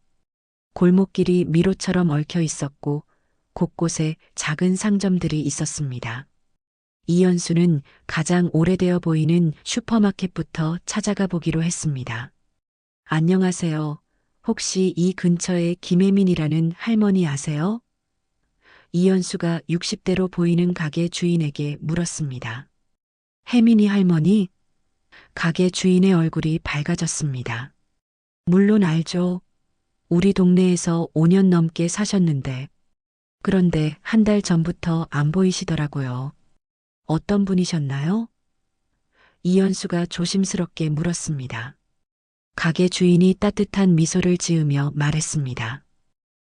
골목길이 미로처럼 얽혀 있었고 곳곳에 작은 상점들이 있었습니다. 이현수는 가장 오래되어 보이는 슈퍼마켓부터 찾아가 보기로 했습니다. 안녕하세요. 혹시 이 근처에 김혜민이라는 할머니 아세요? 이현수가 60대로 보이는 가게 주인에게 물었습니다. 혜민이 할머니? 가게 주인의 얼굴이 밝아졌습니다. 물론 알죠. 우리 동네에서 5년 넘게 사셨는데. 그런데 한 달 전부터 안 보이시더라고요. 어떤 분이셨나요? 이현수가 조심스럽게 물었습니다. 가게 주인이 따뜻한 미소를 지으며 말했습니다.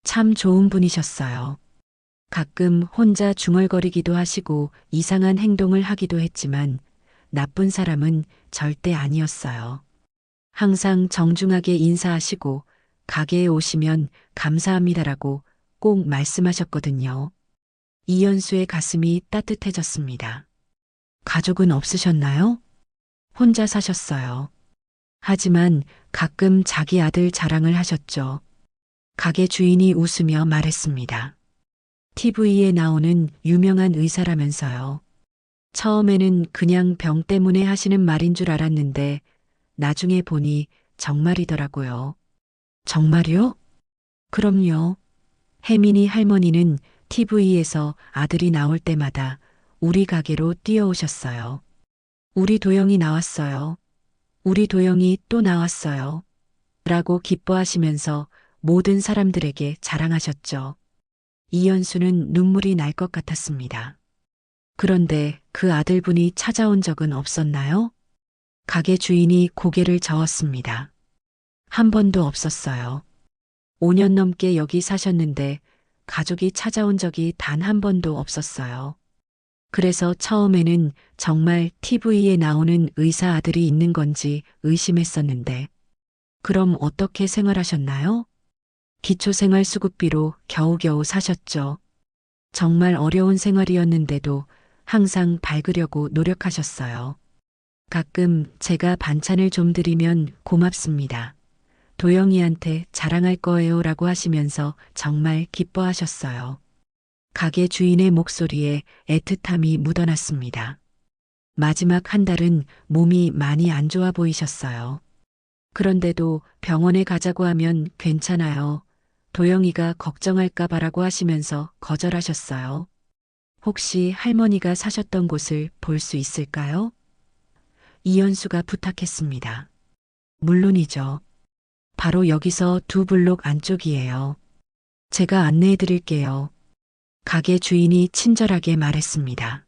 참 좋은 분이셨어요. 가끔 혼자 중얼거리기도 하시고 이상한 행동을 하기도 했지만 나쁜 사람은 절대 아니었어요. 항상 정중하게 인사하시고 가게에 오시면 감사합니다라고 꼭 말씀하셨거든요. 이현수의 가슴이 따뜻해졌습니다. 가족은 없으셨나요? 혼자 사셨어요. 하지만 가끔 자기 아들 자랑을 하셨죠. 가게 주인이 웃으며 말했습니다. TV에 나오는 유명한 의사라면서요. 처음에는 그냥 병 때문에 하시는 말인 줄 알았는데 나중에 보니 정말이더라고요. 정말요? 그럼요. 혜민이 할머니는 TV에서 아들이 나올 때마다 우리 가게로 뛰어오셨어요. 우리 도영이 나왔어요. 우리 도영이 또 나왔어요. 라고 기뻐하시면서 모든 사람들에게 자랑하셨죠. 이현수는 눈물이 날 것 같았습니다. 그런데 그 아들분이 찾아온 적은 없었나요? 가게 주인이 고개를 저었습니다. 한 번도 없었어요. 5년 넘게 여기 사셨는데 가족이 찾아온 적이 단 한 번도 없었어요. 그래서 처음에는 정말 TV에 나오는 의사 아들이 있는 건지 의심했었는데, 그럼 어떻게 생활하셨나요? 기초생활수급비로 겨우겨우 사셨죠. 정말 어려운 생활이었는데도 항상 밝으려고 노력하셨어요. 가끔 제가 반찬을 좀 드리면 고맙습니다. 도영이한테 자랑할 거예요 라고 하시면서 정말 기뻐하셨어요. 가게 주인의 목소리에 애틋함이 묻어났습니다. 마지막 한 달은 몸이 많이 안 좋아 보이셨어요. 그런데도 병원에 가자고 하면 괜찮아요. 도영이가 걱정할까 봐라고 하시면서 거절하셨어요. 혹시 할머니가 사셨던 곳을 볼 수 있을까요? 이현수가 부탁했습니다. 물론이죠. 바로 여기서 2블록 안쪽이에요. 제가 안내해 드릴게요. 가게 주인이 친절하게 말했습니다.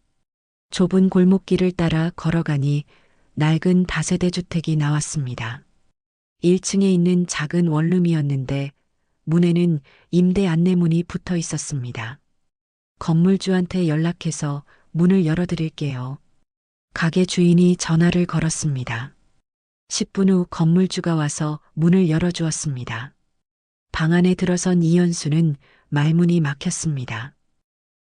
좁은 골목길을 따라 걸어가니 낡은 다세대 주택이 나왔습니다. 1층에 있는 작은 원룸이었는데 문에는 임대 안내문이 붙어 있었습니다. 건물주한테 연락해서 문을 열어드릴게요. 가게 주인이 전화를 걸었습니다. 10분 후 건물주가 와서 문을 열어주었습니다. 방 안에 들어선 이현수는 말문이 막혔습니다.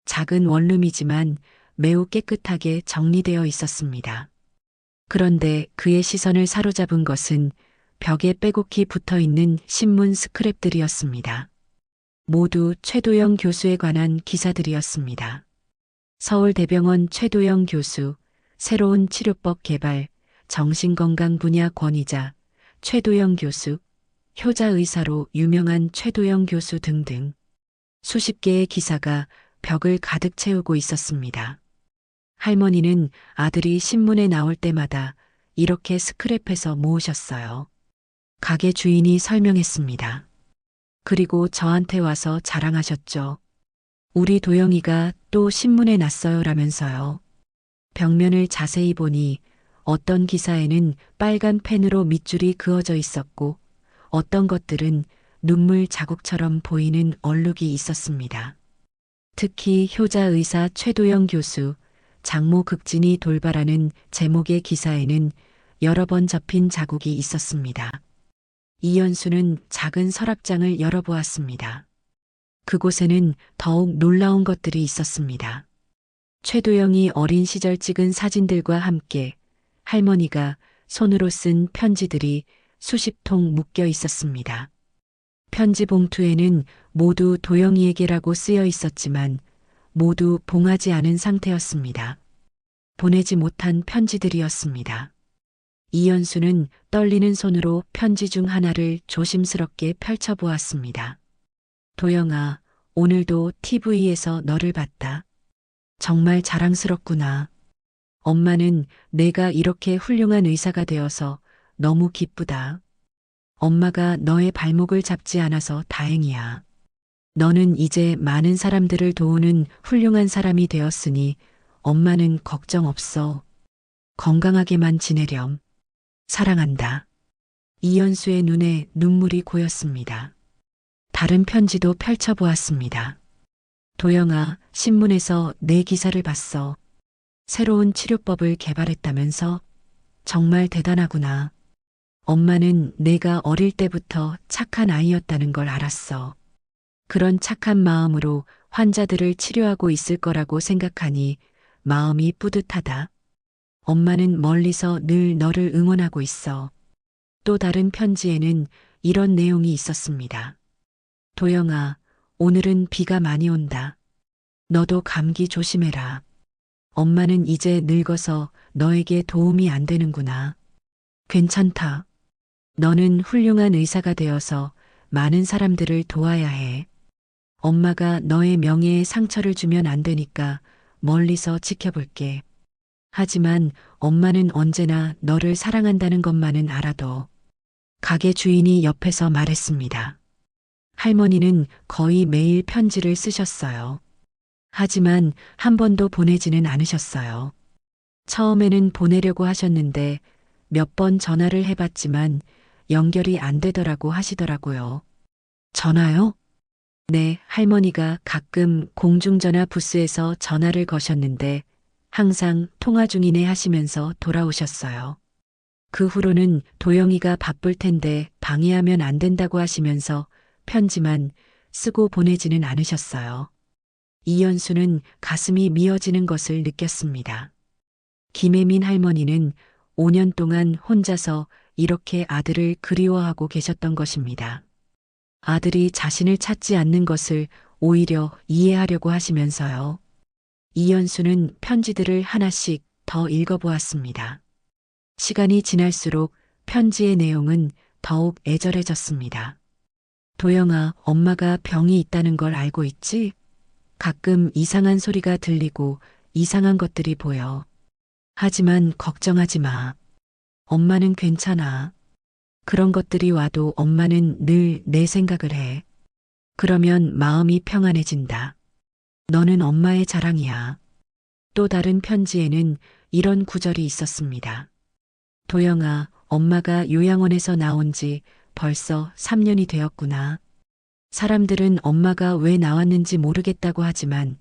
작은 원룸이지만 매우 깨끗하게 정리되어 있었습니다. 그런데 그의 시선을 사로잡은 것은 벽에 빼곡히 붙어 있는 신문 스크랩들이었습니다. 모두 최도영 교수에 관한 기사들이었습니다. 서울대병원 최도영 교수, 새로운 치료법 개발, 정신건강 분야 권위자, 최도영 교수, 효자의사로 유명한 최도영 교수 등등 수십 개의 기사가 벽을 가득 채우고 있었습니다. 할머니는 아들이 신문에 나올 때마다 이렇게 스크랩해서 모으셨어요. 가게 주인이 설명했습니다. 그리고 저한테 와서 자랑하셨죠. 우리 도영이가 또 신문에 났어요 라면서요. 벽면을 자세히 보니 어떤 기사에는 빨간 펜으로 밑줄이 그어져 있었고 어떤 것들은 눈물 자국처럼 보이는 얼룩이 있었습니다. 특히 효자 의사 최도영 교수, 장모 극진이 돌발하는 제목의 기사에는 여러 번 접힌 자국이 있었습니다. 이연수는 작은 서랍장을 열어보았습니다. 그곳에는 더욱 놀라운 것들이 있었습니다. 최도영이 어린 시절 찍은 사진들과 함께 할머니가 손으로 쓴 편지들이 수십 통 묶여 있었습니다. 편지 봉투에는 모두 도영이에게라고 쓰여 있었지만 모두 봉하지 않은 상태였습니다. 보내지 못한 편지들이었습니다. 이연수는 떨리는 손으로 편지 중 하나를 조심스럽게 펼쳐보았습니다. 도영아, 오늘도 TV에서 너를 봤다. 정말 자랑스럽구나. 엄마는 내가 이렇게 훌륭한 의사가 되어서 너무 기쁘다. 엄마가 너의 발목을 잡지 않아서 다행이야. 너는 이제 많은 사람들을 도우는 훌륭한 사람이 되었으니 엄마는 걱정 없어. 건강하게만 지내렴. 사랑한다. 이연수의 눈에 눈물이 고였습니다. 다른 편지도 펼쳐보았습니다. 도영아, 신문에서 내 기사를 봤어. 새로운 치료법을 개발했다면서? 정말 대단하구나. 엄마는 내가 어릴 때부터 착한 아이였다는 걸 알았어. 그런 착한 마음으로 환자들을 치료하고 있을 거라고 생각하니 마음이 뿌듯하다. 엄마는 멀리서 늘 너를 응원하고 있어. 또 다른 편지에는 이런 내용이 있었습니다. 도영아, 오늘은 비가 많이 온다. 너도 감기 조심해라. 엄마는 이제 늙어서 너에게 도움이 안 되는구나. 괜찮다. 너는 훌륭한 의사가 되어서 많은 사람들을 도와야 해. 엄마가 너의 명예에 상처를 주면 안 되니까 멀리서 지켜볼게. 하지만 엄마는 언제나 너를 사랑한다는 것만은 알아둬. 가게 주인이 옆에서 말했습니다. 할머니는 거의 매일 편지를 쓰셨어요. 하지만 한 번도 보내지는 않으셨어요. 처음에는 보내려고 하셨는데 몇 번 전화를 해봤지만 연결이 안 되더라고 하시더라고요. 전화요? 네, 할머니가 가끔 공중전화 부스에서 전화를 거셨는데 항상 통화 중이네 하시면서 돌아오셨어요. 그 후로는 도영이가 바쁠 텐데 방해하면 안 된다고 하시면서 편지만 쓰고 보내지는 않으셨어요. 이연수는 가슴이 미어지는 것을 느꼈습니다. 김혜민 할머니는 5년 동안 혼자서 이렇게 아들을 그리워하고 계셨던 것입니다. 아들이 자신을 찾지 않는 것을 오히려 이해하려고 하시면서요. 이연수는 편지들을 하나씩 더 읽어보았습니다. 시간이 지날수록 편지의 내용은 더욱 애절해졌습니다. 도영아, 엄마가 병이 있다는 걸 알고 있지? 가끔 이상한 소리가 들리고 이상한 것들이 보여. 하지만 걱정하지 마. 엄마는 괜찮아. 그런 것들이 와도 엄마는 늘 내 생각을 해. 그러면 마음이 평안해진다. 너는 엄마의 자랑이야. 또 다른 편지에는 이런 구절이 있었습니다. 도영아, 엄마가 요양원에서 나온 지 벌써 3년이 되었구나. 사람들은 엄마가 왜 나왔는지 모르겠다고 하지만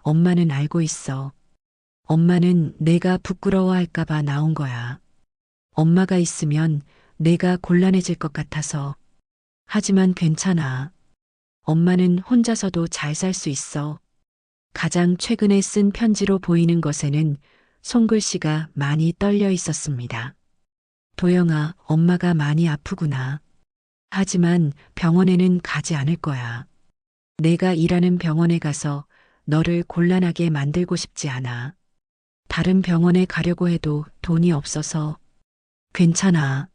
엄마는 알고 있어. 엄마는 내가 부끄러워할까봐 나온 거야. 엄마가 있으면 내가 곤란해질 것 같아서. 하지만 괜찮아. 엄마는 혼자서도 잘 살 수 있어. 가장 최근에 쓴 편지로 보이는 것에는 손글씨가 많이 떨려 있었습니다. 도영아, 엄마가 많이 아프구나. 하지만 병원에는 가지 않을 거야. 내가 일하는 병원에 가서 너를 곤란하게 만들고 싶지 않아. 다른 병원에 가려고 해도 돈이 없어서. 괜찮아.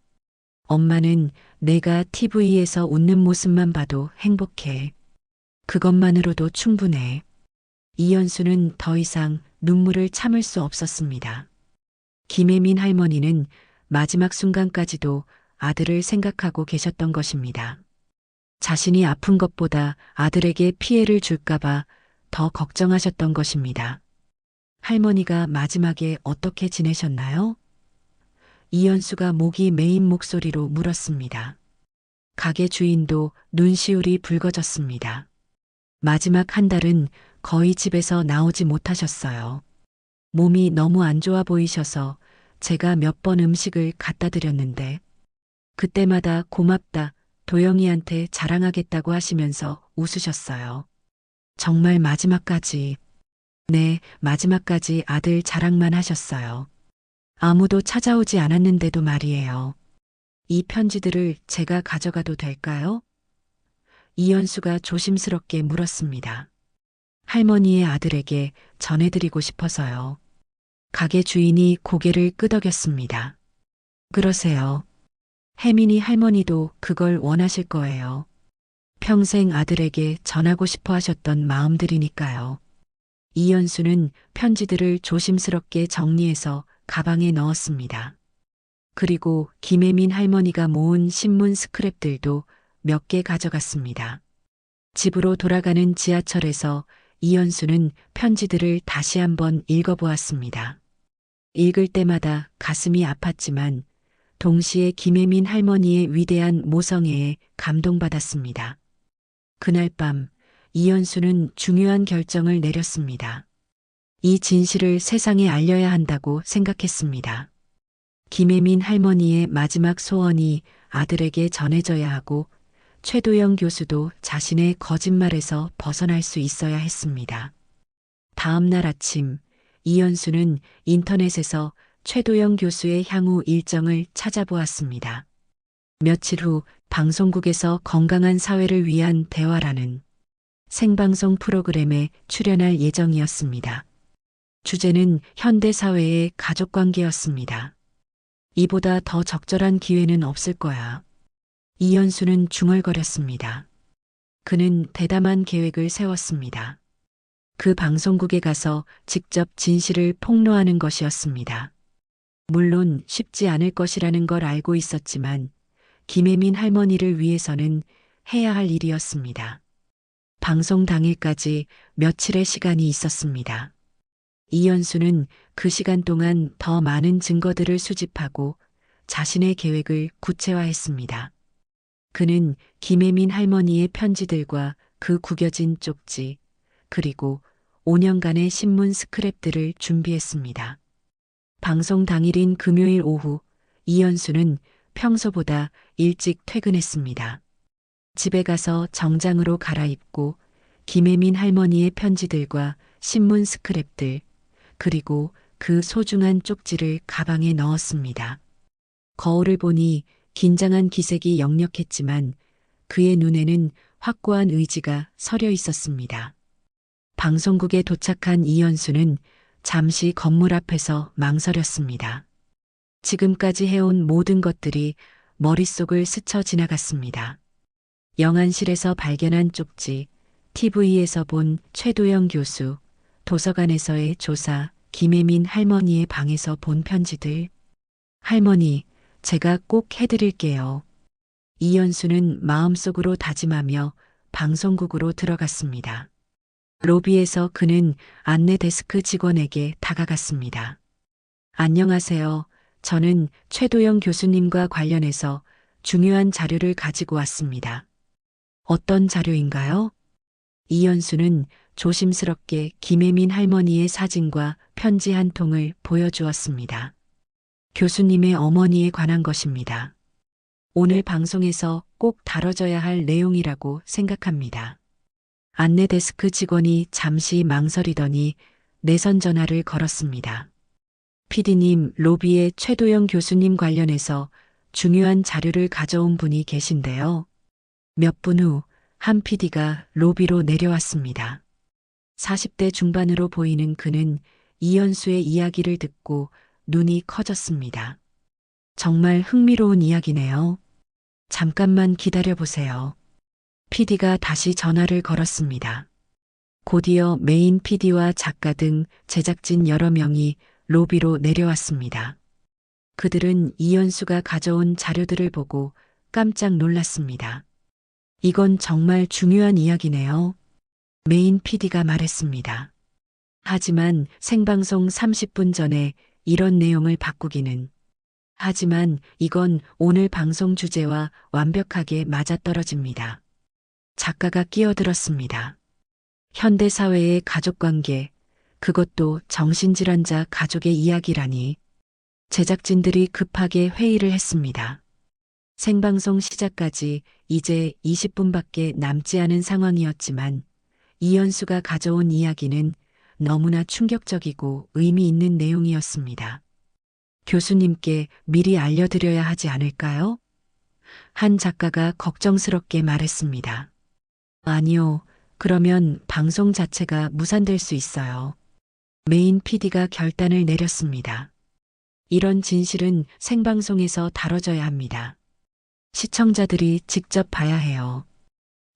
엄마는 내가 TV에서 웃는 모습만 봐도 행복해. 그것만으로도 충분해. 이연수는 더 이상 눈물을 참을 수 없었습니다. 김혜민 할머니는 마지막 순간까지도 아들을 생각하고 계셨던 것입니다. 자신이 아픈 것보다 아들에게 피해를 줄까봐 더 걱정하셨던 것입니다. 할머니가 마지막에 어떻게 지내셨나요? 이연수가 목이 메인 목소리로 물었습니다. 가게 주인도 눈시울이 붉어졌습니다. 마지막 한 달은 거의 집에서 나오지 못하셨어요. 몸이 너무 안 좋아 보이셔서 제가 몇 번 음식을 갖다 드렸는데 그때마다 고맙다, 도영이한테 자랑하겠다고 하시면서 웃으셨어요. 정말 마지막까지, 네, 마지막까지 아들 자랑만 하셨어요. 아무도 찾아오지 않았는데도 말이에요. 이 편지들을 제가 가져가도 될까요? 이현수가 조심스럽게 물었습니다. 할머니의 아들에게 전해드리고 싶어서요. 가게 주인이 고개를 끄덕였습니다. 그러세요. 혜민이 할머니도 그걸 원하실 거예요. 평생 아들에게 전하고 싶어 하셨던 마음들이니까요. 이현수는 편지들을 조심스럽게 정리해서 가방에 넣었습니다. 그리고 김혜민 할머니가 모은 신문 스크랩들도 몇 개 가져갔습니다. 집으로 돌아가는 지하철에서 이현수는 편지들을 다시 한번 읽어보았습니다. 읽을 때마다 가슴이 아팠지만 동시에 김혜민 할머니의 위대한 모성애에 감동받았습니다. 그날 밤 이현수는 중요한 결정을 내렸습니다. 이 진실을 세상에 알려야 한다고 생각했습니다. 김혜민 할머니의 마지막 소원이 아들에게 전해져야 하고 최도영 교수도 자신의 거짓말에서 벗어날 수 있어야 했습니다. 다음 날 아침 이현수는 인터넷에서 최도영 교수의 향후 일정을 찾아보았습니다. 며칠 후 방송국에서 건강한 사회를 위한 대화라는 생방송 프로그램에 출연할 예정이었습니다. 주제는 현대사회의 가족관계였습니다. 이보다 더 적절한 기회는 없을 거야. 이현수는 중얼거렸습니다. 그는 대담한 계획을 세웠습니다. 그 방송국에 가서 직접 진실을 폭로하는 것이었습니다. 물론 쉽지 않을 것이라는 걸 알고 있었지만 김혜민 할머니를 위해서는 해야 할 일이었습니다. 방송 당일까지 며칠의 시간이 있었습니다. 이현수는 그 시간 동안 더 많은 증거들을 수집하고 자신의 계획을 구체화했습니다. 그는 김혜민 할머니의 편지들과 그 구겨진 쪽지, 그리고 5년간의 신문 스크랩들을 준비했습니다. 방송 당일인 금요일 오후, 이현수는 평소보다 일찍 퇴근했습니다. 집에 가서 정장으로 갈아입고 김혜민 할머니의 편지들과 신문 스크랩들, 그리고 그 소중한 쪽지를 가방에 넣었습니다. 거울을 보니 긴장한 기색이 역력했지만 그의 눈에는 확고한 의지가 서려 있었습니다. 방송국에 도착한 이현수는 잠시 건물 앞에서 망설였습니다. 지금까지 해온 모든 것들이 머릿속을 스쳐 지나갔습니다. 영안실에서 발견한 쪽지, TV에서 본 최도영 교수, 도서관에서의 조사, 김혜민 할머니의 방에서 본 편지들. 할머니, 제가 꼭 해드릴게요. 이현수는 마음속으로 다짐하며 방송국으로 들어갔습니다. 로비에서 그는 안내 데스크 직원에게 다가갔습니다. 안녕하세요. 저는 최도영 교수님과 관련해서 중요한 자료를 가지고 왔습니다. 어떤 자료인가요? 이현수는 조심스럽게 김혜민 할머니의 사진과 편지 한 통을 보여주었습니다. 교수님의 어머니에 관한 것입니다. 오늘 방송에서 꼭 다뤄져야 할 내용이라고 생각합니다. 안내 데스크 직원이 잠시 망설이더니 내선 전화를 걸었습니다. PD님, 로비에 최도영 교수님 관련해서 중요한 자료를 가져온 분이 계신데요. 몇 분 후 한 PD가 로비로 내려왔습니다. 40대 중반으로 보이는 그는 이현수의 이야기를 듣고 눈이 커졌습니다. 정말 흥미로운 이야기네요. 잠깐만 기다려보세요. PD가 다시 전화를 걸었습니다. 곧이어 메인 PD와 작가 등 제작진 여러 명이 로비로 내려왔습니다. 그들은 이현수가 가져온 자료들을 보고 깜짝 놀랐습니다. 이건 정말 중요한 이야기네요. 메인 PD가 말했습니다. 하지만 생방송 30분 전에 이런 내용을 바꾸기는. 하지만 이건 오늘 방송 주제와 완벽하게 맞아떨어집니다. 작가가 끼어들었습니다. 현대사회의 가족관계, 그것도 정신질환자 가족의 이야기라니. 제작진들이 급하게 회의를 했습니다. 생방송 시작까지 이제 20분밖에 남지 않은 상황이었지만 이현수가 가져온 이야기는 너무나 충격적이고 의미 있는 내용이었습니다. 교수님께 미리 알려드려야 하지 않을까요? 한 작가가 걱정스럽게 말했습니다. 아니요. 그러면 방송 자체가 무산될 수 있어요. 메인 PD가 결단을 내렸습니다. 이런 진실은 생방송에서 다뤄져야 합니다. 시청자들이 직접 봐야 해요.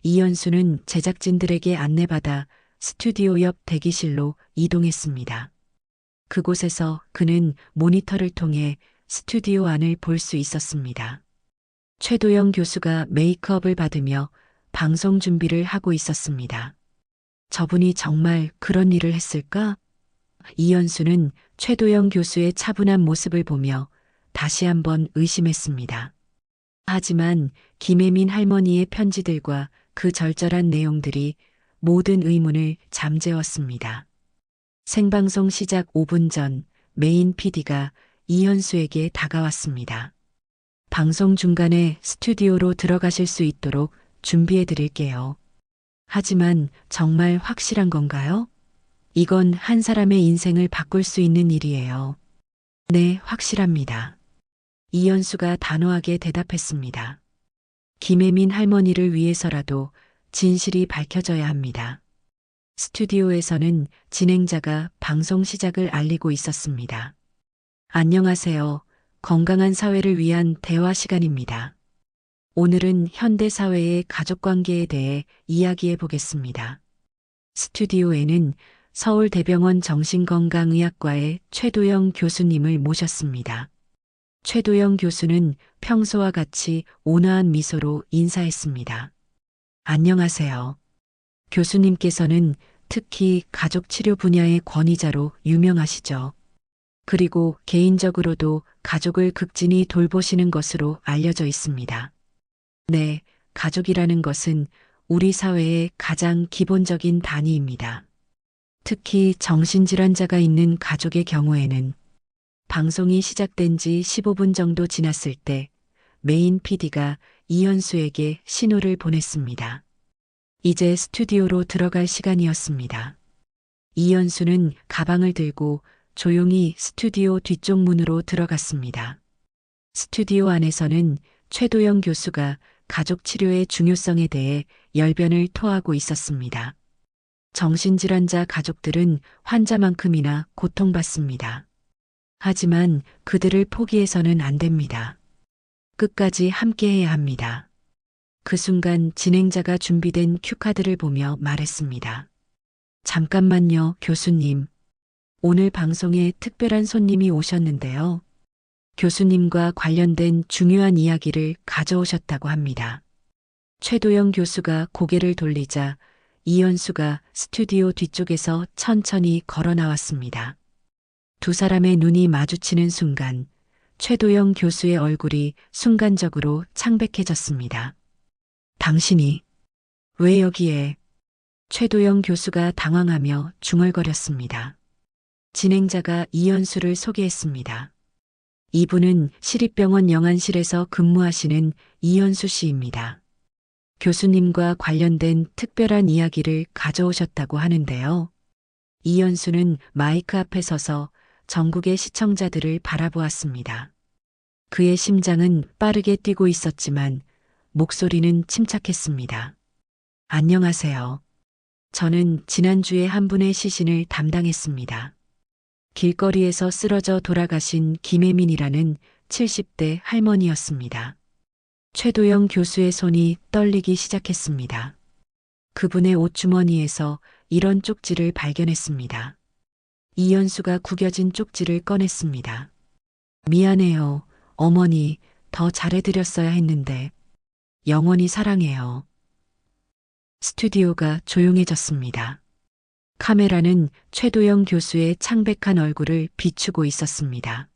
이현수는 제작진들에게 안내받아 스튜디오 옆 대기실로 이동했습니다. 그곳에서 그는 모니터를 통해 스튜디오 안을 볼 수 있었습니다. 최도영 교수가 메이크업을 받으며 방송 준비를 하고 있었습니다. 저분이 정말 그런 일을 했을까? 이현수는 최도영 교수의 차분한 모습을 보며 다시 한번 의심했습니다. 하지만 김혜민 할머니의 편지들과 그 절절한 내용들이 모든 의문을 잠재웠습니다. 생방송 시작 5분 전 메인 PD가 이현수에게 다가왔습니다. 방송 중간에 스튜디오로 들어가실 수 있도록 준비해 드릴게요. 하지만 정말 확실한 건가요? 이건 한 사람의 인생을 바꿀 수 있는 일이에요. 네, 확실합니다. 이현수가 단호하게 대답했습니다. 김혜민 할머니를 위해서라도 진실이 밝혀져야 합니다. 스튜디오에서는 진행자가 방송 시작을 알리고 있었습니다. 안녕하세요. 건강한 사회를 위한 대화 시간입니다. 오늘은 현대 사회의 가족관계에 대해 이야기해 보겠습니다. 스튜디오에는 서울대병원 정신건강의학과의 최도영 교수님을 모셨습니다. 최도영 교수는 평소와 같이 온화한 미소로 인사했습니다. 안녕하세요. 교수님께서는 특히 가족치료 분야의 권위자로 유명하시죠. 그리고 개인적으로도 가족을 극진히 돌보시는 것으로 알려져 있습니다. 네, 가족이라는 것은 우리 사회의 가장 기본적인 단위입니다. 특히 정신질환자가 있는 가족의 경우에는 방송이 시작된 지 15분 정도 지났을 때 메인 PD가 이현수에게 신호를 보냈습니다. 이제 스튜디오로 들어갈 시간이었습니다. 이현수는 가방을 들고 조용히 스튜디오 뒤쪽 문으로 들어갔습니다. 스튜디오 안에서는 최도영 교수가 가족 치료의 중요성에 대해 열변을 토하고 있었습니다. 정신질환자 가족들은 환자만큼이나 고통받습니다. 하지만 그들을 포기해서는 안 됩니다. 끝까지 함께해야 합니다. 그 순간 진행자가 준비된 큐카드를 보며 말했습니다. 잠깐만요, 교수님. 오늘 방송에 특별한 손님이 오셨는데요. 교수님과 관련된 중요한 이야기를 가져오셨다고 합니다. 최도영 교수가 고개를 돌리자 이현수가 스튜디오 뒤쪽에서 천천히 걸어 나왔습니다. 두 사람의 눈이 마주치는 순간 최도영 교수의 얼굴이 순간적으로 창백해졌습니다. 당신이 왜 여기에? 최도영 교수가 당황하며 중얼거렸습니다. 진행자가 이현수를 소개했습니다. 이분은 시립병원 영안실에서 근무하시는 이현수 씨입니다. 교수님과 관련된 특별한 이야기를 가져오셨다고 하는데요. 이현수는 마이크 앞에 서서 전국의 시청자들을 바라보았습니다. 그의 심장은 빠르게 뛰고 있었지만 목소리는 침착했습니다. 안녕하세요. 저는 지난주에 한 분의 시신을 담당했습니다. 길거리에서 쓰러져 돌아가신 김혜민이라는 70대 할머니였습니다. 최도영 교수의 손이 떨리기 시작했습니다. 그분의 옷주머니에서 이런 쪽지를 발견했습니다. 이현수가 구겨진 쪽지를 꺼냈습니다. 미안해요, 어머니. 더 잘해드렸어야 했는데. 영원히 사랑해요. 스튜디오가 조용해졌습니다. 카메라는 최도영 교수의 창백한 얼굴을 비추고 있었습니다.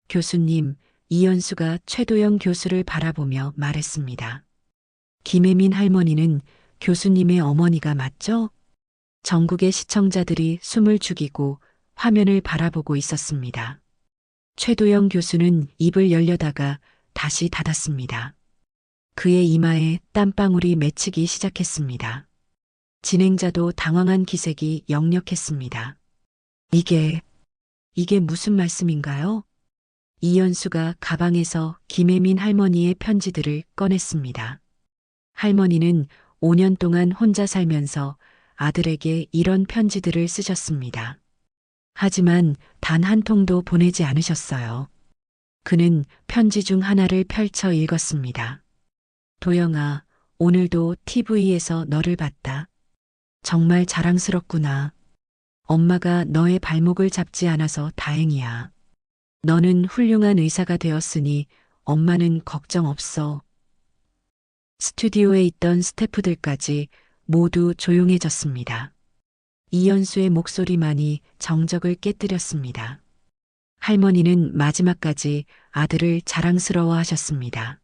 교수님, 이현수가 최도영 교수를 바라보며 말했습니다. 김혜민 할머니는 교수님의 어머니가 맞죠? 전국의 시청자들이 숨을 죽이고 화면을 바라보고 있었습니다. 최도영 교수는 입을 열려다가 다시 닫았습니다. 그의 이마에 땀방울이 맺히기 시작했습니다. 진행자도 당황한 기색이 역력했습니다. 이게 무슨 말씀인가요? 이연수가 가방에서 김혜민 할머니의 편지들을 꺼냈습니다. 할머니는 5년 동안 혼자 살면서 아들에게 이런 편지들을 쓰셨습니다. 하지만 단 한 통도 보내지 않으셨어요. 그는 편지 중 하나를 펼쳐 읽었습니다. 도영아, 오늘도 TV에서 너를 봤다. 정말 자랑스럽구나. 엄마가 너의 발목을 잡지 않아서 다행이야. 너는 훌륭한 의사가 되었으니 엄마는 걱정 없어. 스튜디오에 있던 스태프들까지 모두 조용해졌습니다. 이연수의 목소리만이 정적을 깨뜨렸습니다. 할머니는 마지막까지 아들을 자랑스러워 하셨습니다.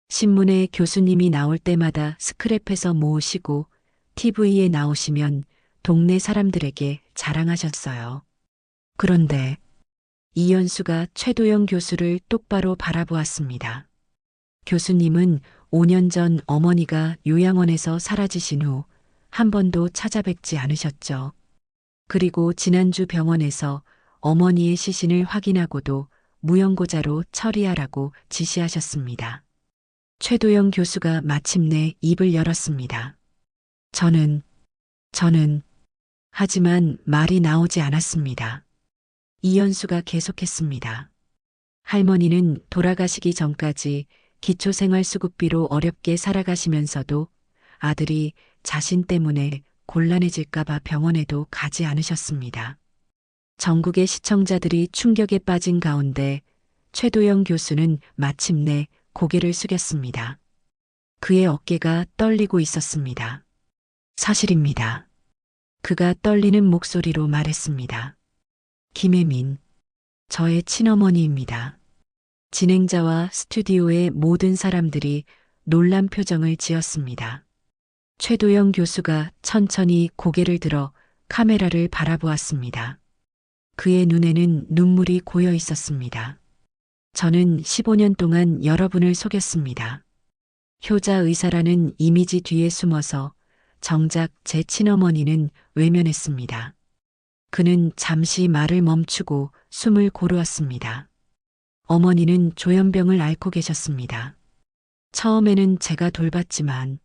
신문에 교수님이 나올 때마다 스크랩해서 모으시고 TV에 나오시면 동네 사람들에게 자랑하셨어요. 그런데 이연수가 최도영 교수를 똑바로 바라보았습니다. 교수님은 5년 전 어머니가 요양원에서 사라지신 후 한 번도 찾아뵙지 않으셨죠. 그리고 지난주 병원에서 어머니의 시신을 확인하고도 무연고자로 처리하라고 지시하셨습니다. 최도영 교수가 마침내 입을 열었습니다. 저는, 하지만 말이 나오지 않았습니다. 이연수가 계속했습니다. 할머니는 돌아가시기 전까지 기초생활수급비로 어렵게 살아가시면서도 아들이 자신 때문에 곤란해질까봐 병원에도 가지 않으셨습니다. 전국의 시청자들이 충격에 빠진 가운데 최도영 교수는 마침내 고개를 숙였습니다. 그의 어깨가 떨리고 있었습니다. 사실입니다. 그가 떨리는 목소리로 말했습니다. 김혜민, 저의 친어머니입니다. 진행자와 스튜디오의 모든 사람들이 놀란 표정을 지었습니다. 최도영 교수가 천천히 고개를 들어 카메라를 바라보았습니다. 그의 눈에는 눈물이 고여 있었습니다. 저는 15년 동안 여러분을 속였습니다. 효자 의사라는 이미지 뒤에 숨어서 정작 제 친어머니는 외면했습니다. 그는 잠시 말을 멈추고 숨을 고르었습니다. 어머니는 조현병을 앓고 계셨습니다. 처음에는 제가 돌봤지만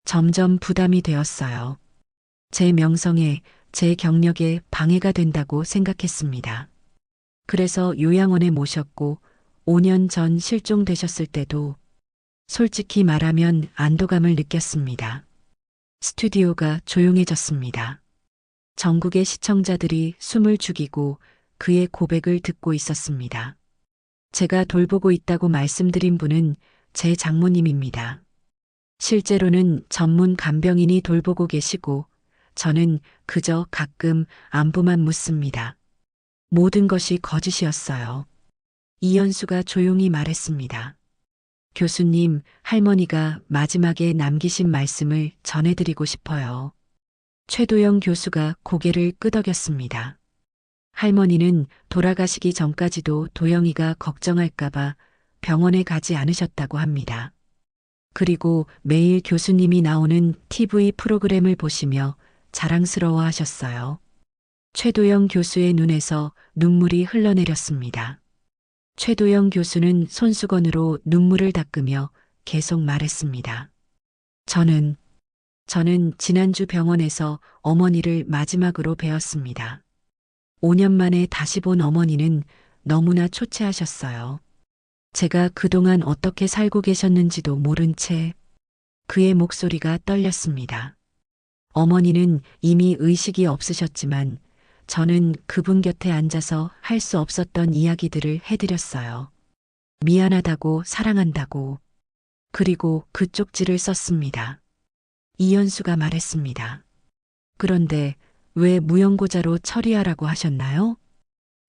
점점 부담이 되었어요. 제 명성에, 제 경력에 방해가 된다고 생각했습니다. 그래서 요양원에 모셨고 5년 전 실종되셨을 때도 솔직히 말하면 안도감을 느꼈습니다. 스튜디오가 조용해졌습니다. 전국의 시청자들이 숨을 죽이고 그의 고백을 듣고 있었습니다. 제가 돌보고 있다고 말씀드린 분은 제 장모님입니다. 실제로는 전문 간병인이 돌보고 계시고 저는 그저 가끔 안부만 묻습니다. 모든 것이 거짓이었어요. 이연수가 조용히 말했습니다. 교수님, 할머니가 마지막에 남기신 말씀을 전해드리고 싶어요. 최도영 교수가 고개를 끄덕였습니다. 할머니는 돌아가시기 전까지도 도영이가 걱정할까봐 병원에 가지 않으셨다고 합니다. 그리고 매일 교수님이 나오는 TV 프로그램을 보시며 자랑스러워 하셨어요. 최도영 교수의 눈에서 눈물이 흘러내렸습니다. 최도영 교수는 손수건으로 눈물을 닦으며 계속 말했습니다. 저는 지난주 병원에서 어머니를 마지막으로 뵈었습니다. 5년 만에 다시 본 어머니는 너무나 초췌하셨어요. 제가 그동안 어떻게 살고 계셨는지도 모른 채 그의 목소리가 떨렸습니다. 어머니는 이미 의식이 없으셨지만 저는 그분 곁에 앉아서 할 수 없었던 이야기들을 해드렸어요. 미안하다고, 사랑한다고. 그리고 그 쪽지를 썼습니다. 이연수가 말했습니다. 그런데 왜 무연고자로 처리하라고 하셨나요?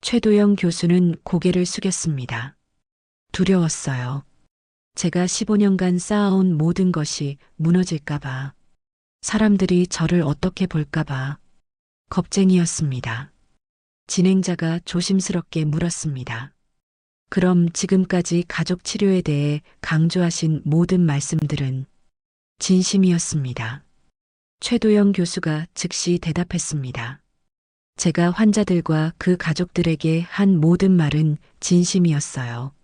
최도영 교수는 고개를 숙였습니다. 두려웠어요. 제가 15년간 쌓아온 모든 것이 무너질까봐. 사람들이 저를 어떻게 볼까봐 겁쟁이였습니다. 진행자가 조심스럽게 물었습니다. 그럼 지금까지 가족 치료에 대해 강조하신 모든 말씀들은 진심이었습니다. 최도영 교수가 즉시 대답했습니다. 제가 환자들과 그 가족들에게 한 모든 말은 진심이었어요.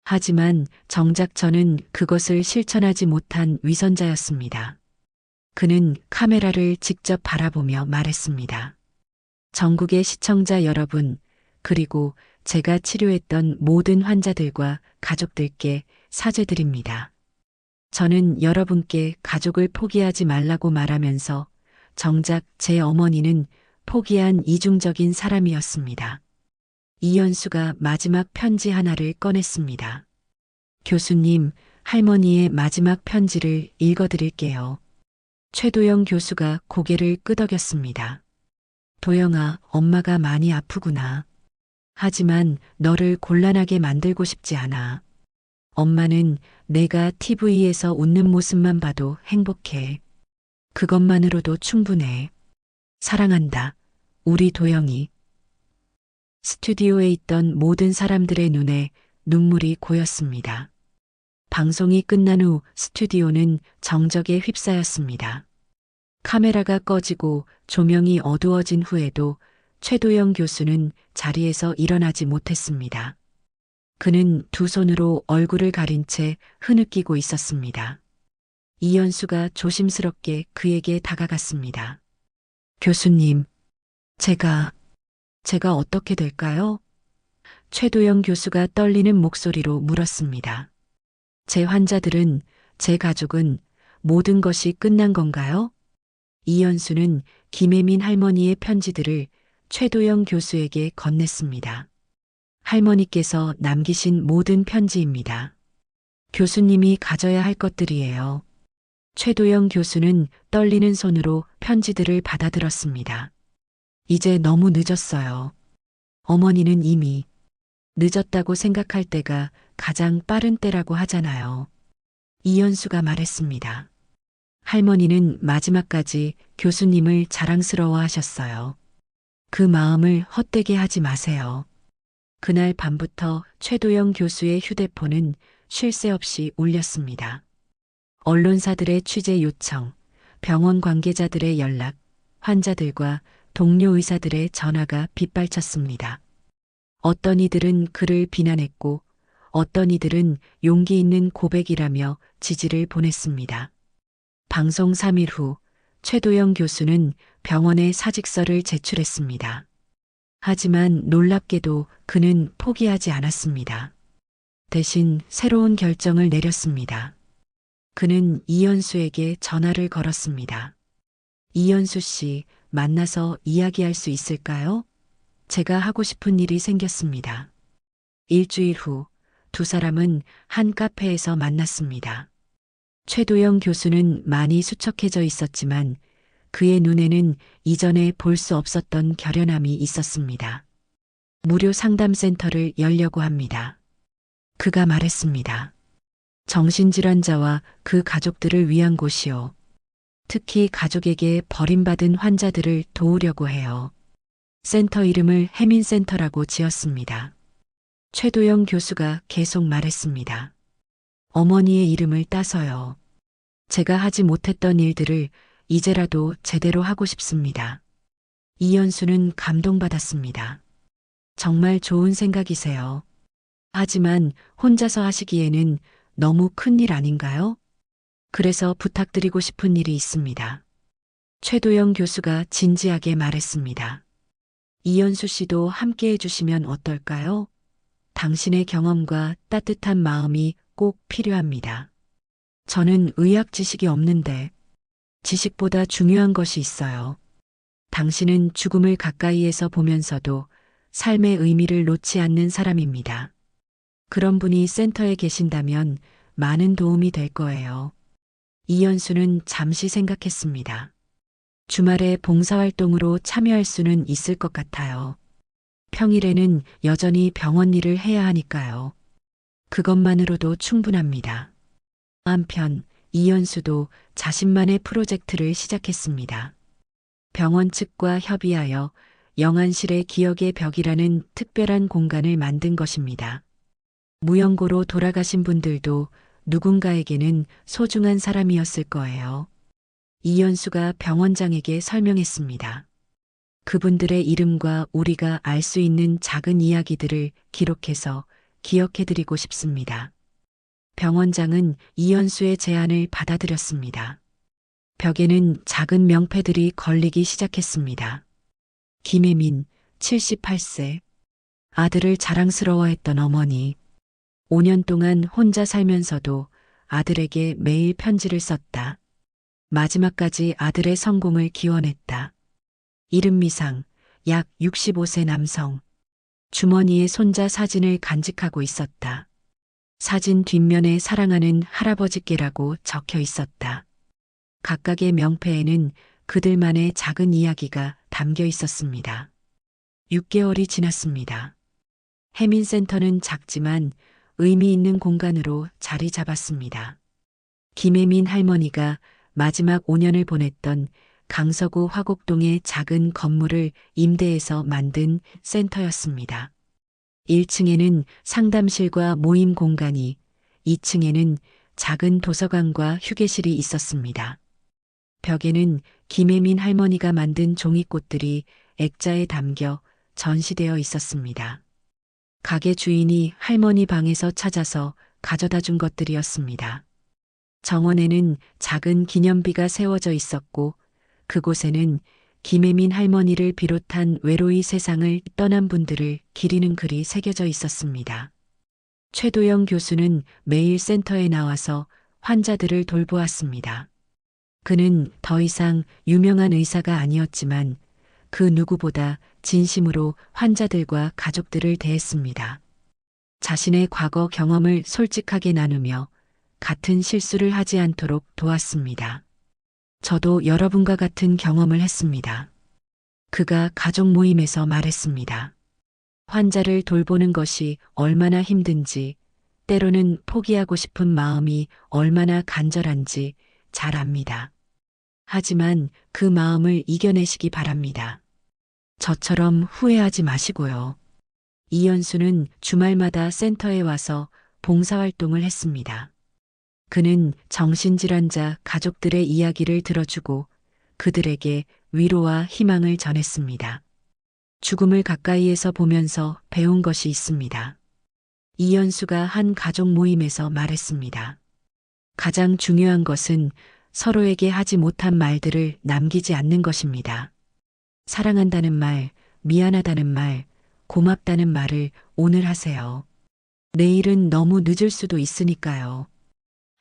하지만 정작 저는 그것을 실천하지 못한 위선자였습니다. 그는 카메라를 직접 바라보며 말했습니다. 전국의 시청자 여러분, 그리고 제가 치료했던 모든 환자들과 가족들께 사죄드립니다. 저는 여러분께 가족을 포기하지 말라고 말하면서 정작 제 어머니는 포기한 이중적인 사람이었습니다. 이연수가 마지막 편지 하나를 꺼냈습니다. 교수님, 할머니의 마지막 편지를 읽어드릴게요. 최도영 교수가 고개를 끄덕였습니다. 도영아, 엄마가 많이 아프구나. 하지만 너를 곤란하게 만들고 싶지 않아. 엄마는 내가 TV에서 웃는 모습만 봐도 행복해. 그것만으로도 충분해. 사랑한다. 우리 도영이. 스튜디오에 있던 모든 사람들의 눈에 눈물이 고였습니다. 방송이 끝난 후 스튜디오는 정적에 휩싸였습니다. 카메라가 꺼지고 조명이 어두워진 후에도 최도영 교수는 자리에서 일어나지 못했습니다. 그는 두 손으로 얼굴을 가린 채 흐느끼고 있었습니다. 이연수가 조심스럽게 그에게 다가갔습니다. 교수님, 제가 어떻게 될까요? 최도영 교수가 떨리는 목소리로 물었습니다. 제 환자들은, 제 가족은 모든 것이 끝난 건가요? 이연수는 김혜민 할머니의 편지들을 최도영 교수에게 건넸습니다. 할머니께서 남기신 모든 편지입니다. 교수님이 가져야 할 것들이에요. 최도영 교수는 떨리는 손으로 편지들을 받아들었습니다. 이제 너무 늦었어요. 어머니는 이미 늦었다고 생각할 때가 가장 빠른 때라고 하잖아요. 이연수가 말했습니다. 할머니는 마지막까지 교수님을 자랑스러워 하셨어요. 그 마음을 헛되게 하지 마세요. 그날 밤부터 최도영 교수의 휴대폰은 쉴 새 없이 울렸습니다. 언론사들의 취재 요청, 병원 관계자들의 연락, 환자들과 동료 의사들의 전화가 빗발쳤습니다. 어떤 이들은 그를 비난했고 어떤 이들은 용기 있는 고백이라며 지지를 보냈습니다. 방송 3일 후 최도영 교수는 병원에 사직서를 제출했습니다. 하지만 놀랍게도 그는 포기하지 않았습니다. 대신 새로운 결정을 내렸습니다. 그는 이연수에게 전화를 걸었습니다. 이연수 씨, 만나서 이야기할 수 있을까요? 제가 하고 싶은 일이 생겼습니다. 일주일 후 두 사람은 한 카페에서 만났습니다. 최도영 교수는 많이 수척해져 있었지만 그의 눈에는 이전에 볼 수 없었던 결연함이 있었습니다. 무료 상담센터를 열려고 합니다. 그가 말했습니다. 정신질환자와 그 가족들을 위한 곳이요. 특히 가족에게 버림받은 환자들을 도우려고 해요. 센터 이름을 혜민센터라고 지었습니다. 최도영 교수가 계속 말했습니다. 어머니의 이름을 따서요. 제가 하지 못했던 일들을 이제라도 제대로 하고 싶습니다. 이연수는 감동받았습니다. 정말 좋은 생각이세요. 하지만 혼자서 하시기에는 너무 큰일 아닌가요? 그래서 부탁드리고 싶은 일이 있습니다. 최도영 교수가 진지하게 말했습니다. 이연수 씨도 함께 해주시면 어떨까요? 당신의 경험과 따뜻한 마음이 꼭 필요합니다. 저는 의학 지식이 없는데 지식보다 중요한 것이 있어요. 당신은 죽음을 가까이에서 보면서도 삶의 의미를 놓지 않는 사람입니다. 그런 분이 센터에 계신다면 많은 도움이 될 거예요. 이연수는 잠시 생각했습니다. 주말에 봉사활동으로 참여할 수는 있을 것 같아요. 평일에는 여전히 병원 일을 해야 하니까요. 그것만으로도 충분합니다. 한편 이연수도 자신만의 프로젝트를 시작했습니다. 병원 측과 협의하여 영안실의 기억의 벽이라는 특별한 공간을 만든 것입니다. 무연고로 돌아가신 분들도 누군가에게는 소중한 사람이었을 거예요. 이연수가 병원장에게 설명했습니다. 그분들의 이름과 우리가 알 수 있는 작은 이야기들을 기록해서 기억해드리고 싶습니다. 병원장은 이연수의 제안을 받아들였습니다. 벽에는 작은 명패들이 걸리기 시작했습니다. 김혜민, 78세. 아들을 자랑스러워했던 어머니. 5년 동안 혼자 살면서도 아들에게 매일 편지를 썼다. 마지막까지 아들의 성공을 기원했다. 이름미상, 약 65세 남성. 주머니에 손자 사진을 간직하고 있었다. 사진 뒷면에 사랑하는 할아버지께라고 적혀 있었다. 각각의 명패에는 그들만의 작은 이야기가 담겨 있었습니다. 6개월이 지났습니다. 해민센터는 작지만 의미 있는 공간으로 자리 잡았습니다. 김혜민 할머니가 마지막 5년을 보냈던 강서구 화곡동의 작은 건물을 임대해서 만든 센터였습니다. 1층에는 상담실과 모임 공간이, 2층에는 작은 도서관과 휴게실이 있었습니다. 벽에는 김혜민 할머니가 만든 종이꽃들이 액자에 담겨 전시되어 있었습니다. 가게 주인이 할머니 방에서 찾아서 가져다 준 것들이었습니다. 정원에는 작은 기념비가 세워져 있었고 그곳에는 김혜민 할머니를 비롯한 외로이 세상을 떠난 분들을 기리는 글이 새겨져 있었습니다. 최도영 교수는 매일 센터에 나와서 환자들을 돌보았습니다. 그는 더 이상 유명한 의사가 아니었지만 그 누구보다 진심으로 환자들과 가족들을 대했습니다. 자신의 과거 경험을 솔직하게 나누며 같은 실수를 하지 않도록 도왔습니다. 저도 여러분과 같은 경험을 했습니다. 그가 가족 모임에서 말했습니다. 환자를 돌보는 것이 얼마나 힘든지, 때로는 포기하고 싶은 마음이 얼마나 간절한지 잘 압니다. 하지만 그 마음을 이겨내시기 바랍니다. 저처럼 후회하지 마시고요. 이연수는 주말마다 센터에 와서 봉사활동을 했습니다. 그는 정신질환자 가족들의 이야기를 들어주고 그들에게 위로와 희망을 전했습니다. 죽음을 가까이에서 보면서 배운 것이 있습니다. 이연수가 한 가족 모임에서 말했습니다. 가장 중요한 것은 서로에게 하지 못한 말들을 남기지 않는 것입니다. 사랑한다는 말, 미안하다는 말, 고맙다는 말을 오늘 하세요. 내일은 너무 늦을 수도 있으니까요.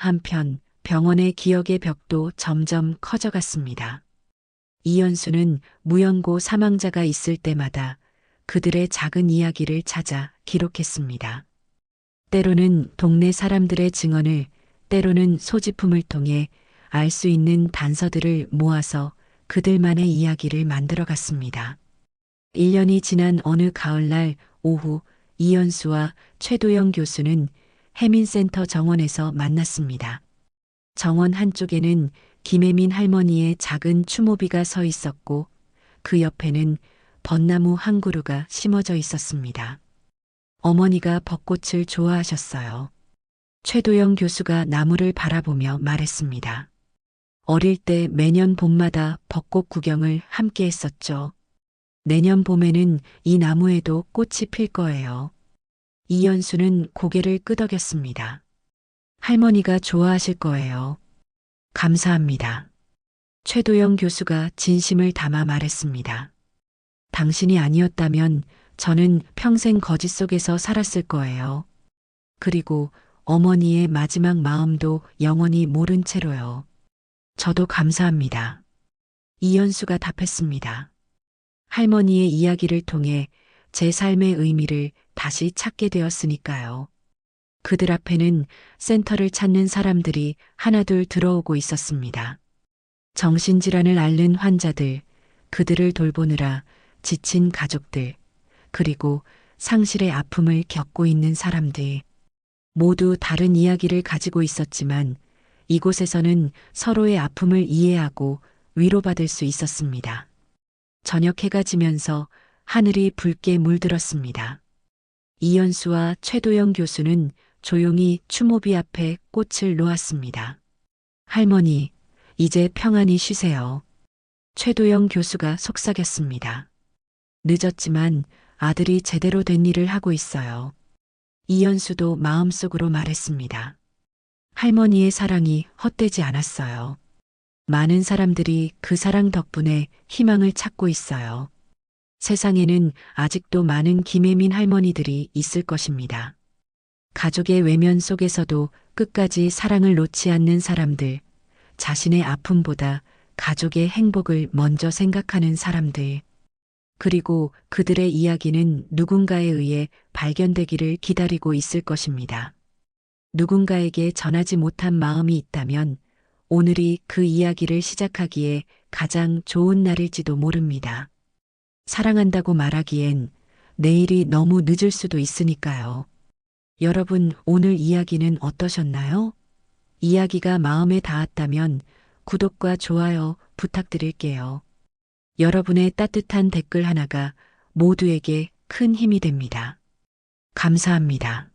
한편 병원의 기억의 벽도 점점 커져갔습니다. 이연수는 무연고 사망자가 있을 때마다 그들의 작은 이야기를 찾아 기록했습니다. 때로는 동네 사람들의 증언을, 때로는 소지품을 통해 알 수 있는 단서들을 모아서 그들만의 이야기를 만들어갔습니다. 1년이 지난 어느 가을날 오후 이연수와 최도영 교수는 해민센터 정원에서 만났습니다. 정원 한쪽에는 김혜민 할머니의 작은 추모비가 서 있었고 그 옆에는 벚나무 한 그루가 심어져 있었습니다. 어머니가 벚꽃을 좋아하셨어요. 최도영 교수가 나무를 바라보며 말했습니다. 어릴 때 매년 봄마다 벚꽃 구경을 함께 했었죠. 내년 봄에는 이 나무에도 꽃이 필 거예요. 이연수는 고개를 끄덕였습니다. 할머니가 좋아하실 거예요. 감사합니다. 최도영 교수가 진심을 담아 말했습니다. 당신이 아니었다면 저는 평생 거짓 속에서 살았을 거예요. 그리고 어머니의 마지막 마음도 영원히 모른 채로요. 저도 감사합니다. 이연수가 답했습니다. 할머니의 이야기를 통해 제 삶의 의미를 다시 찾게 되었으니까요. 그들 앞에는 센터를 찾는 사람들이 하나둘 들어오고 있었습니다. 정신질환을 앓는 환자들, 그들을 돌보느라 지친 가족들, 그리고 상실의 아픔을 겪고 있는 사람들, 모두 다른 이야기를 가지고 있었지만 이곳에서는 서로의 아픔을 이해하고 위로받을 수 있었습니다. 저녁 해가 지면서 하늘이 붉게 물들었습니다. 이연수와 최도영 교수는 조용히 추모비 앞에 꽃을 놓았습니다. 할머니, 이제 평안히 쉬세요. 최도영 교수가 속삭였습니다. 늦었지만 아들이 제대로 된 일을 하고 있어요. 이연수도 마음속으로 말했습니다. 할머니의 사랑이 헛되지 않았어요. 많은 사람들이 그 사랑 덕분에 희망을 찾고 있어요. 세상에는 아직도 많은 김혜민 할머니들이 있을 것입니다. 가족의 외면 속에서도 끝까지 사랑을 놓지 않는 사람들, 자신의 아픔보다 가족의 행복을 먼저 생각하는 사람들, 그리고 그들의 이야기는 누군가에 의해 발견되기를 기다리고 있을 것입니다. 누군가에게 전하지 못한 마음이 있다면 오늘이 그 이야기를 시작하기에 가장 좋은 날일지도 모릅니다. 사랑한다고 말하기엔 내일이 너무 늦을 수도 있으니까요. 여러분, 오늘 이야기는 어떠셨나요? 이야기가 마음에 닿았다면 구독과 좋아요 부탁드릴게요. 여러분의 따뜻한 댓글 하나가 모두에게 큰 힘이 됩니다. 감사합니다.